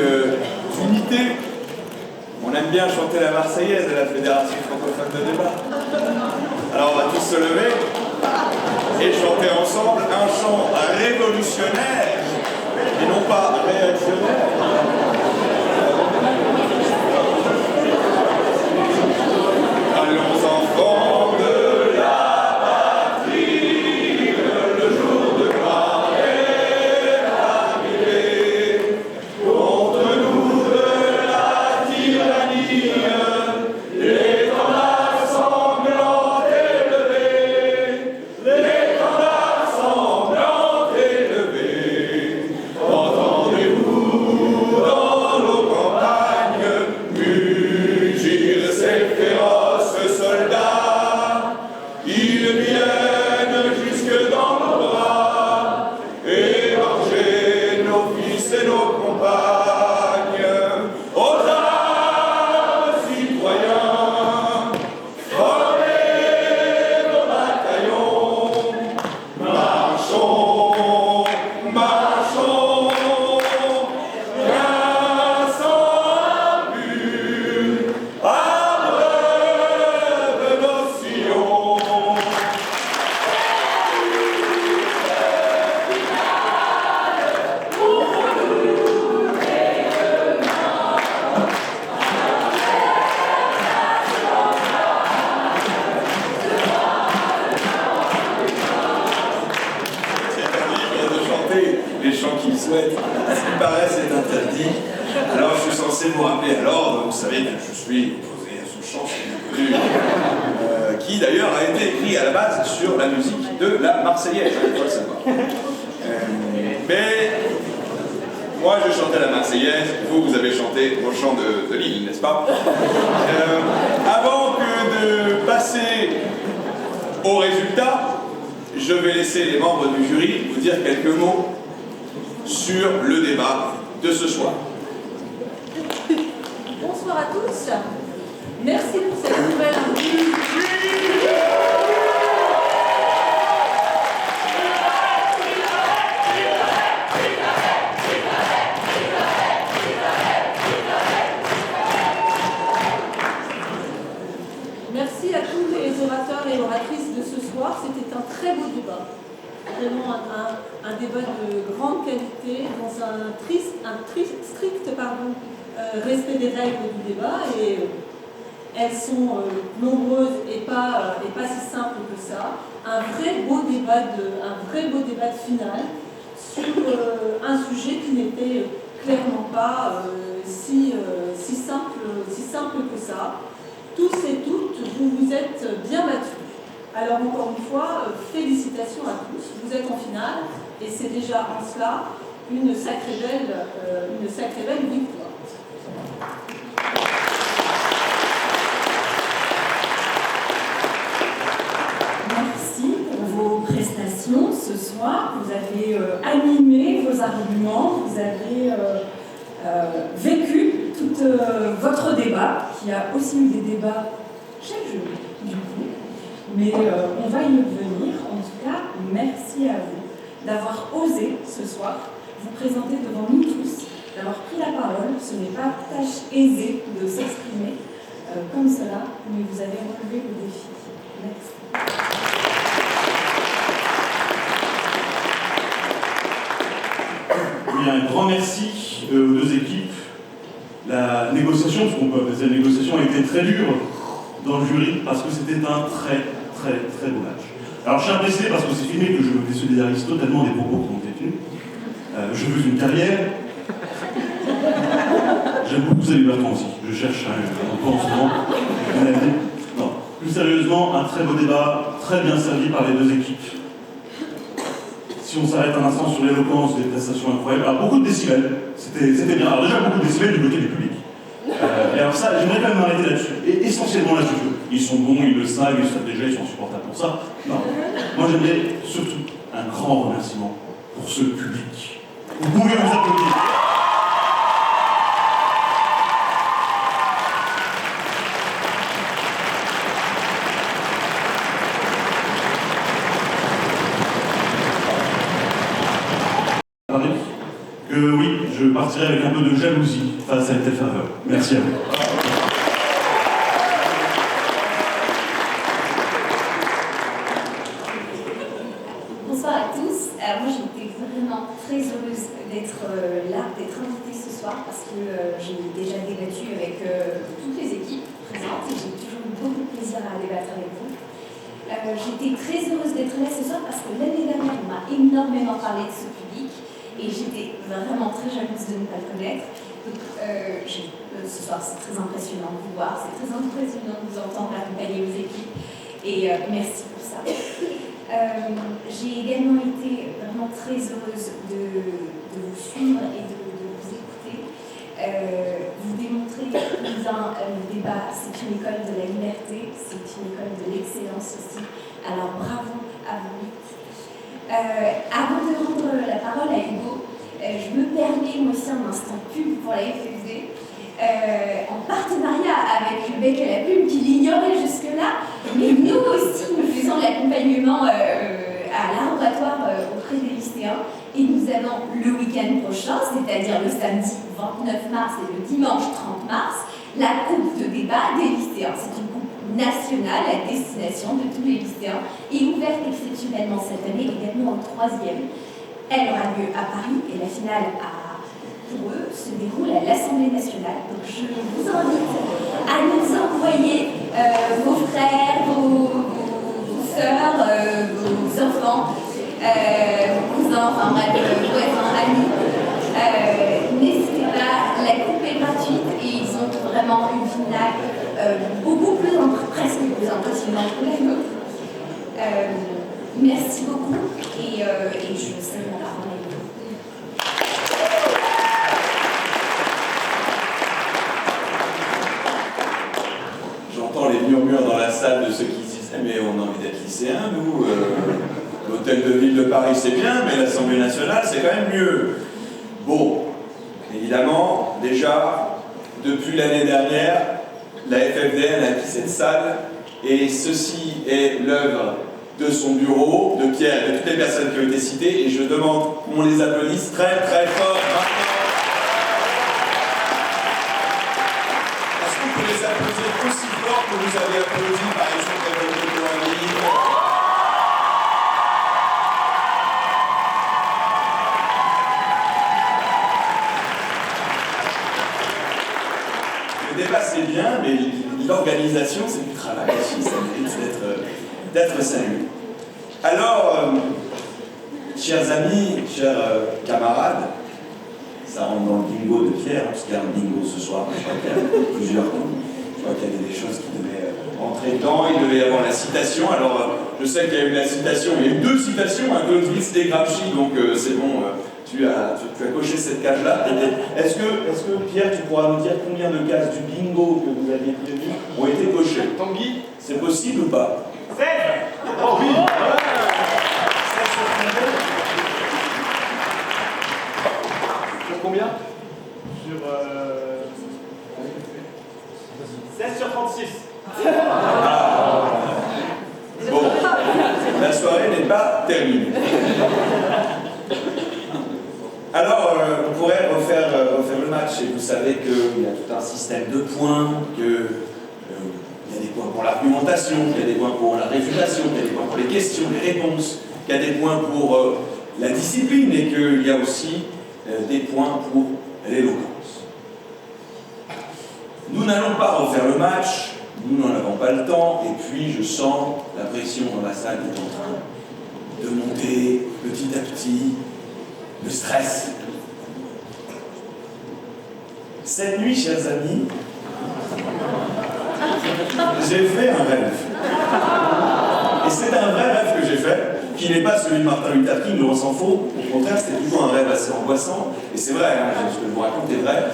d'unité, on aime bien chanter la Marseillaise à la Fédération française. francophone de débat. Alors on va tous se lever et chanter ensemble un chant révolutionnaire et non pas réactionnaire. Allons enfants de la patrie, le jour de gloire est arrivé. Contre nous de la tyrannie, l'étendard sanglant élevé, l'étendard sanglant élevé. Entendez-vous dans nos campagnes mugir ces féroces soldats? Ils viennent jusque dans nos bras, égorger nos fils et nos compagnes. Aux armes, citoyens, formez vos bataillons. Marchons, marchons, bien sans but, abreuve nos sillons. C'est un livre de chanter les chants qu'il souhaite. À ce qui paraît, c'est interdit. Alors, je suis censé vous rappeler à l'ordre. Vous savez que je suis opposé à ce chant, c'est bien connu, qui d'ailleurs a été écrit à la base sur la musique de la Marseillaise, il faut le savoir. Mais moi, je chantais la Marseillaise, vous avez chanté vos chants de Lille, n'est-ce pas? Avant que de passer au résultat, je vais laisser les membres du jury vous dire quelques mots sur le débat de ce soir. Bonsoir à tous. Merci pour cette nouvelle Merci à tous les orateurs et oratrices de ce soir. C'était un très beau débat. Vraiment un débat de grande qualité, dans un strict respect des règles du débat. Et elles sont nombreuses et pas si simples que ça. Un vrai beau débat de finale sur un sujet qui n'était clairement pas si simple que ça. Tous et toutes, vous vous êtes bien battus. Alors encore une fois, félicitations à tous. Vous êtes en finale et c'est déjà en cela une sacrée belle victoire. Merci pour vos prestations ce soir. Vous avez animé vos arguments, vous avez vécu tout votre débat, qui a aussi eu des débats chaque jour, du coup. Mais on va y revenir. En tout cas, merci à vous d'avoir osé ce soir vous présenter devant nous tous, d'avoir pris la parole. Ce n'est pas tâche aisée de s'exprimer comme cela, mais vous avez relevé le défi. Merci. Un grand merci aux deux équipes. La négociation, ce qu'on peut appeler la négociation, a été très dure dans le jury parce que c'était un très beau match. Alors je tiens à préciser, parce que c'est filmé, que je me désolidarise totalement des propos qui ont été tenus. Je veux une carrière. J'aime beaucoup Xavier Bertrand aussi. Je cherche un peu en ce moment. Non, plus sérieusement, un très beau débat, très bien servi par les deux équipes. Si on s'arrête un instant sur l'éloquence, des prestations incroyables, alors beaucoup de décibels, c'était bien. Alors déjà beaucoup de décibels du côté du public. Et alors ça, j'aimerais quand même m'arrêter là-dessus. Et essentiellement là-dessus. Ils sont bons, ils le savent, ils le savent déjà, ils sont supportables pour ça. Non. Moi j'aimerais surtout un grand remerciement pour ce public. Vous pouvez vous applaudir. Que oui, je partirai avec un peu de jalousie face à une telle faveur. Merci à vous. Bonsoir à tous. Alors moi j'étais vraiment très heureuse d'être là, d'être invitée ce soir parce que j'ai déjà débattu avec toutes les équipes présentes et j'ai toujours eu beaucoup de plaisir à débattre avec vous. J'étais très heureuse d'être là ce soir parce que l'année dernière on m'a énormément parlé de ce public et j'étais vraiment très jalouse de ne pas le connaître. Donc ce soir c'est très impressionnant de vous voir, c'est très impressionnant de vous entendre accompagner vos équipes et merci pour ça. J'ai également été vraiment très heureuse de vous suivre et de vous écouter. Vous démontrez que le débat, c'est une école de la liberté, c'est une école de l'excellence aussi. Alors bravo à vous. Avant de rendre la parole à Hugo, je me permets moi aussi un instant pub pour la FFD. En partenariat avec le Bec à la Plume, qui l'ignorait jusque-là, mais nous aussi, nous faisons l'accompagnement à laboratoire auprès des lycéens. Et nous allons le week-end prochain, c'est-à-dire le samedi 29 mars et le dimanche 30 mars, la coupe de débat des lycéens. C'est une coupe nationale à destination de tous les lycéens et ouverte exceptionnellement cette année, également en 3e. Elle aura lieu à Paris et la finale pour eux, se déroule à l'Assemblée nationale. Donc je vous invite à nous envoyer vos frères, vos sœurs, vos enfants, vos cousins, enfin bref, voisins, amis. N'hésitez pas, la coupe est gratuite et ils ont vraiment une finale presque plus impressionnante que la nôtre. Merci beaucoup et je vous cède la parole. J'entends les murmures dans la salle de ceux qui disent « Mais on a envie d'être lycéens, nous. L'hôtel de ville de Paris, c'est bien, mais l'Assemblée nationale, c'est quand même mieux. » Bon, évidemment, déjà, depuis l'année dernière, la FFDN a acquis cette salle, et ceci est l'œuvre de son bureau, de Pierre et de toutes les personnes qui ont été citées, et je demande qu'on les applaudisse très très fort maintenant. Est-ce qu'on peut les applaudir aussi fort que vous avez applaudi par exemple avec le livre? Le débat c'est bien, mais l'organisation c'est du travail aussi, ça mérite d'être salué. Alors, chers amis, chers camarades, ça rentre dans le bingo de Pierre, parce qu'il y a un bingo ce soir, je crois qu'il y a plusieurs coups, je crois qu'il y avait des choses qui devaient rentrer dedans, il devait y avoir la citation, alors je sais qu'il y a eu la citation, il y a eu 2 citations, un Clausewitz et Gramsci, donc c'est bon, tu as coché cette case-là. Est-ce que Pierre, tu pourras nous dire combien de cases du bingo que vous aviez prévu ont été cochées? Tanguy, c'est possible ou pas? 16. Oh oui. 16 sur combien? Sur 16 sur 36. Bon, la soirée n'est pas terminée. Alors, on pourrait refaire le match, et vous savez qu'il y a tout un système de points, qu'il y a des points pour l'argumentation, qu'il y a des points pour la réfutation, qu'il y a des points pour les questions, les réponses, qu'il y a des points pour la discipline, et qu'il y a aussi des points pour l'éloquence. Nous n'allons pas refaire le match, nous n'en avons pas le temps, et puis je sens la pression dans la salle qui est en train de monter petit à petit, le stress. Cette nuit, chers amis, j'ai fait un rêve. Et c'est un vrai rêve que j'ai fait, qui n'est pas celui de Martin Luther King, on s'en fout. Au contraire, c'était toujours un rêve assez angoissant. Et c'est vrai, hein, ce que je vous raconte est vrai.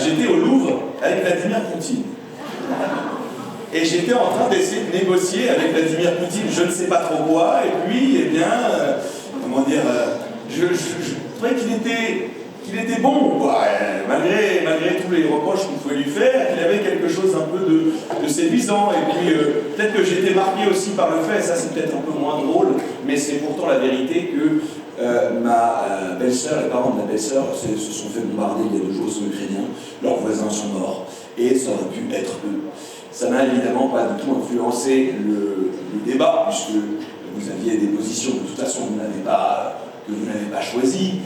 J'étais au Louvre avec Vladimir Poutine. Et j'étais en train d'essayer de négocier avec Vladimir Poutine, je ne sais pas trop quoi, et puis, eh bien, comment dire, je trouvais qu'il était bon, quoi, malgré tous les reproches qu'on pouvait lui faire, qu'il avait quelque chose un peu de séduisant, et puis peut-être que j'étais marqué aussi par le fait, ça c'est peut-être un peu moins drôle, mais c'est pourtant la vérité que ma belle-sœur, les parents de ma belle-sœur se sont fait bombarder il y a 2 jours sous l'Ukrainien, leurs voisins sont morts, et ça aurait pu être eux. Ça n'a évidemment pas du tout influencé le débat, puisque vous aviez des positions de toute façon que vous n'avez pas choisies,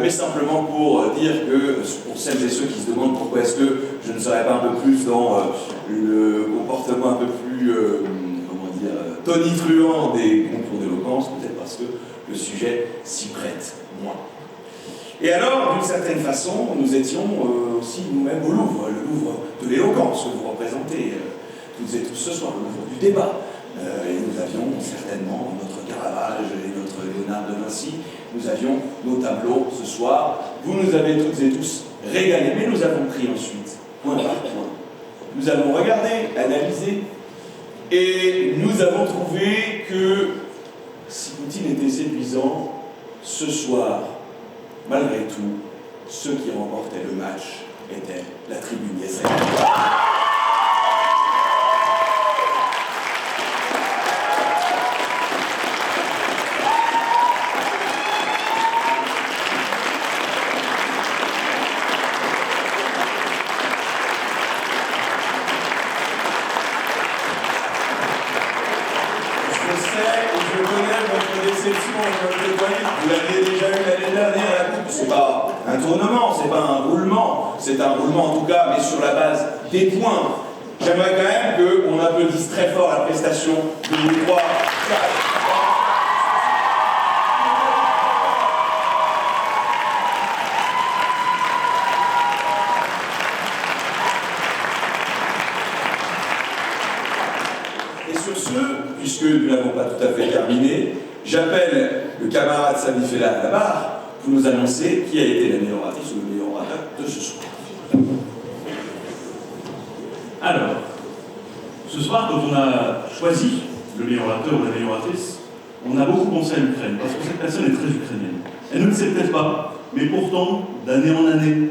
mais simplement pour dire que, pour celles et ceux qui se demandent pourquoi est-ce que je ne serais pas un peu plus dans le comportement un peu plus, tonitruant des concours d'éloquence, peut-être parce que le sujet s'y prête moins. Et alors, d'une certaine façon, nous étions aussi nous-mêmes au Louvre, le Louvre de l'éloquence que vous représentez toutes et tous ce soir, le Louvre du débat. Et nous avions certainement notre Caravage et notre Léonard de Vinci, nous avions nos tableaux ce soir. Vous nous avez toutes et tous régalés, mais nous avons pris ensuite, point par point. Nous avons regardé, analysé, et nous avons trouvé que si Poutine était séduisant, ce soir, malgré tout, ceux qui remportaient le match étaient la tribune Yézé. Vous l'aviez déjà eu l'année dernière à la coupe. C'est pas un tournement, c'est pas un roulement, c'est un roulement en tout cas, mais sur la base des points. J'aimerais quand même qu'on applaudisse très fort la prestation de vous trois. Et sur ce, puisque nous n'avons pas tout à fait terminé, j'appelle le camarade Sami Fella à la barre pour nous annoncer qui a été la meilleure oratrice ou le meilleur orateur de ce soir. Alors, ce soir, quand on a choisi le meilleur orateur ou la meilleure oratrice, on a beaucoup pensé à l'Ukraine, parce que cette personne est très ukrainienne. Elle ne le sait peut-être pas, mais pourtant, d'année en année,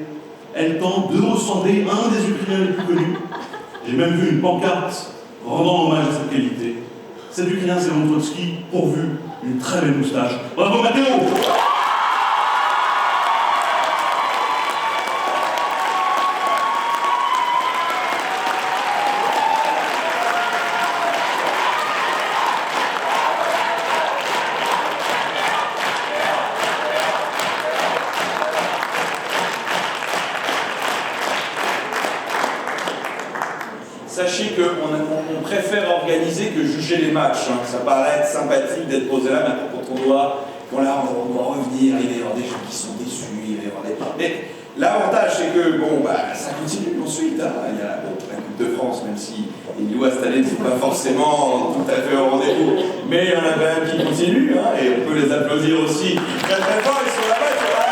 elle tente de ressembler à un des Ukrainiens les plus connus. J'ai même vu une pancarte rendant hommage à cette qualité. Cet Ukrainien, c'est Léon Trotsky, pourvu une très belle moustache. Bravo Mathéo! Sachez qu'on préfère organiser que juger les matchs. Hein. Ça paraît être sympathique d'être posé là, mais quand on doit revenir, il va y avoir des gens qui sont déçus, il va y avoir des... Mais l'avantage, c'est que, ça continue ensuite. Hein. Il y a la Coupe de France, même si les Lillois cette année ne sont pas forcément tout à fait au rendez-vous, mais il y en a quand même qui continuent, hein, et on peut les applaudir aussi très très fort, ils sont là-bas, c'est pas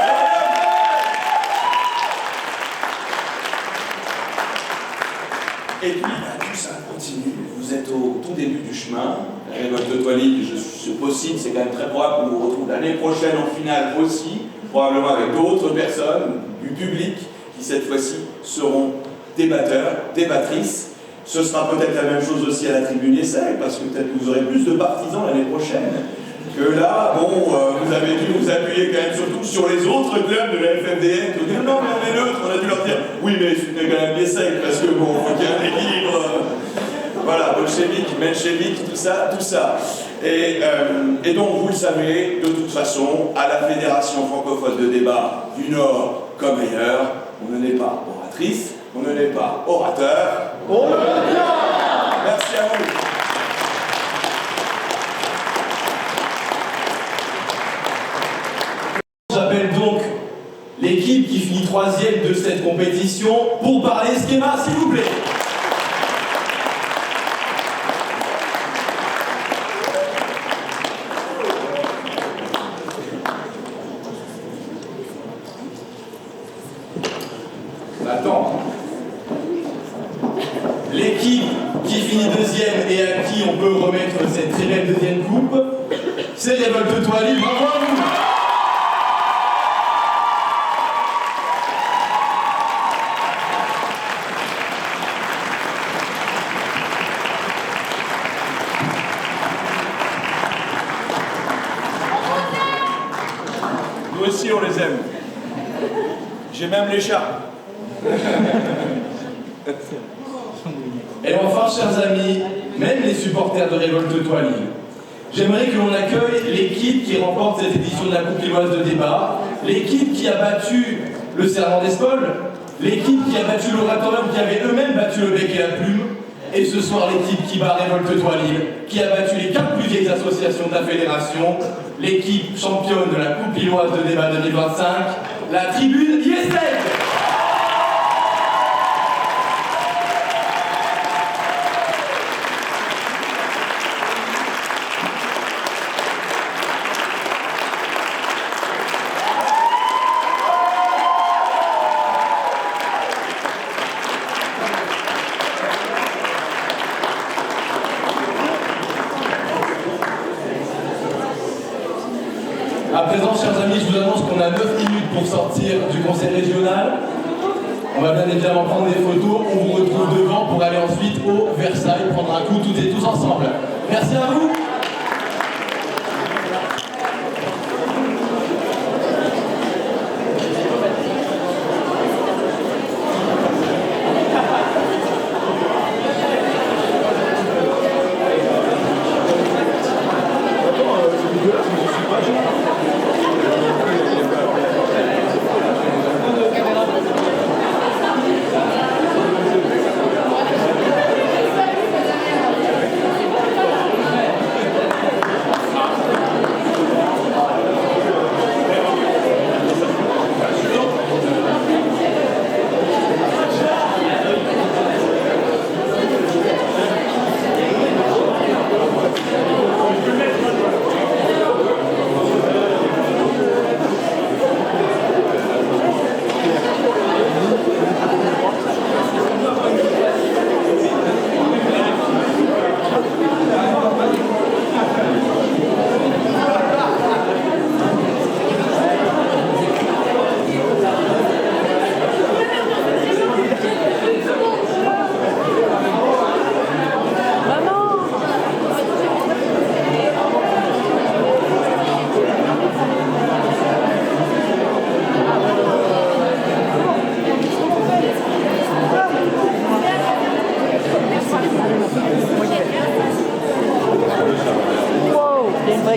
Et puis, tout ça continue. Vous êtes au tout début du chemin. La révolte de Toilib, c'est possible, c'est quand même très probable qu'on vous retrouve l'année prochaine en finale aussi, probablement avec d'autres personnes du public qui, cette fois-ci, seront débatteurs, débattrices. Ce sera peut-être la même chose aussi à la tribune Essai, parce que peut-être que vous aurez plus de partisans l'année prochaine. Que là, vous avez dû vous appuyer quand même surtout sur les autres clubs de la FFDN, qui disent non, mais on est neutre, on a dû leur dire oui, mais soutenez quand même l'Essai, parce que faut qu'il y ait un équilibre. Voilà, bolchevique, menchevique, tout ça. Et donc, vous le savez, de toute façon, à la Fédération francophone de débat du Nord comme ailleurs, on ne n'est pas oratrice, on ne n'est pas orateur. On le dit. Merci à vous. J'appelle donc l'équipe qui finit 3e de cette compétition pour parler schéma, s'il vous plaît. Attends. L'équipe qui finit 2e et à qui on peut remettre cette très belle 2e coupe, c'est Révolte de Toilib. Bravo à vous. Nous aussi, on les aime. J'ai même l'écharpe. Et enfin, chers amis, même les supporters de Révolte de Toilib, j'aimerais que l'on accueille l'équipe qui remporte cette édition de la Coupe Lilloise de débat, l'équipe qui a battu le Serment d'Espol, l'équipe qui a battu l'Oratorium, qui avait eux-mêmes battu le bec et la plume, et ce soir l'équipe qui bat Révolte-toi Lille, qui a battu les 4 plus vieilles associations de la fédération, l'équipe championne de la Coupe Lilloise de débat 2025, la tribune ISL. À présent, chers amis, je vous annonce qu'on a 9 minutes pour sortir du conseil régional. On va bien évidemment prendre des photos. On vous retrouve devant pour aller ensuite au Versailles, prendre un coup toutes et tous ensemble. Merci à vous.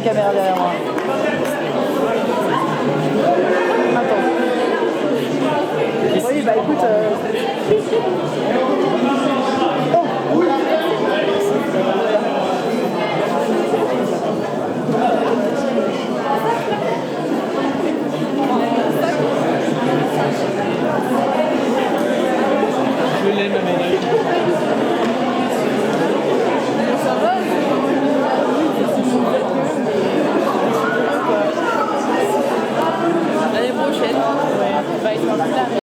Caméra derrière moi. Attends. Oui, bah écoute. Oh, oui.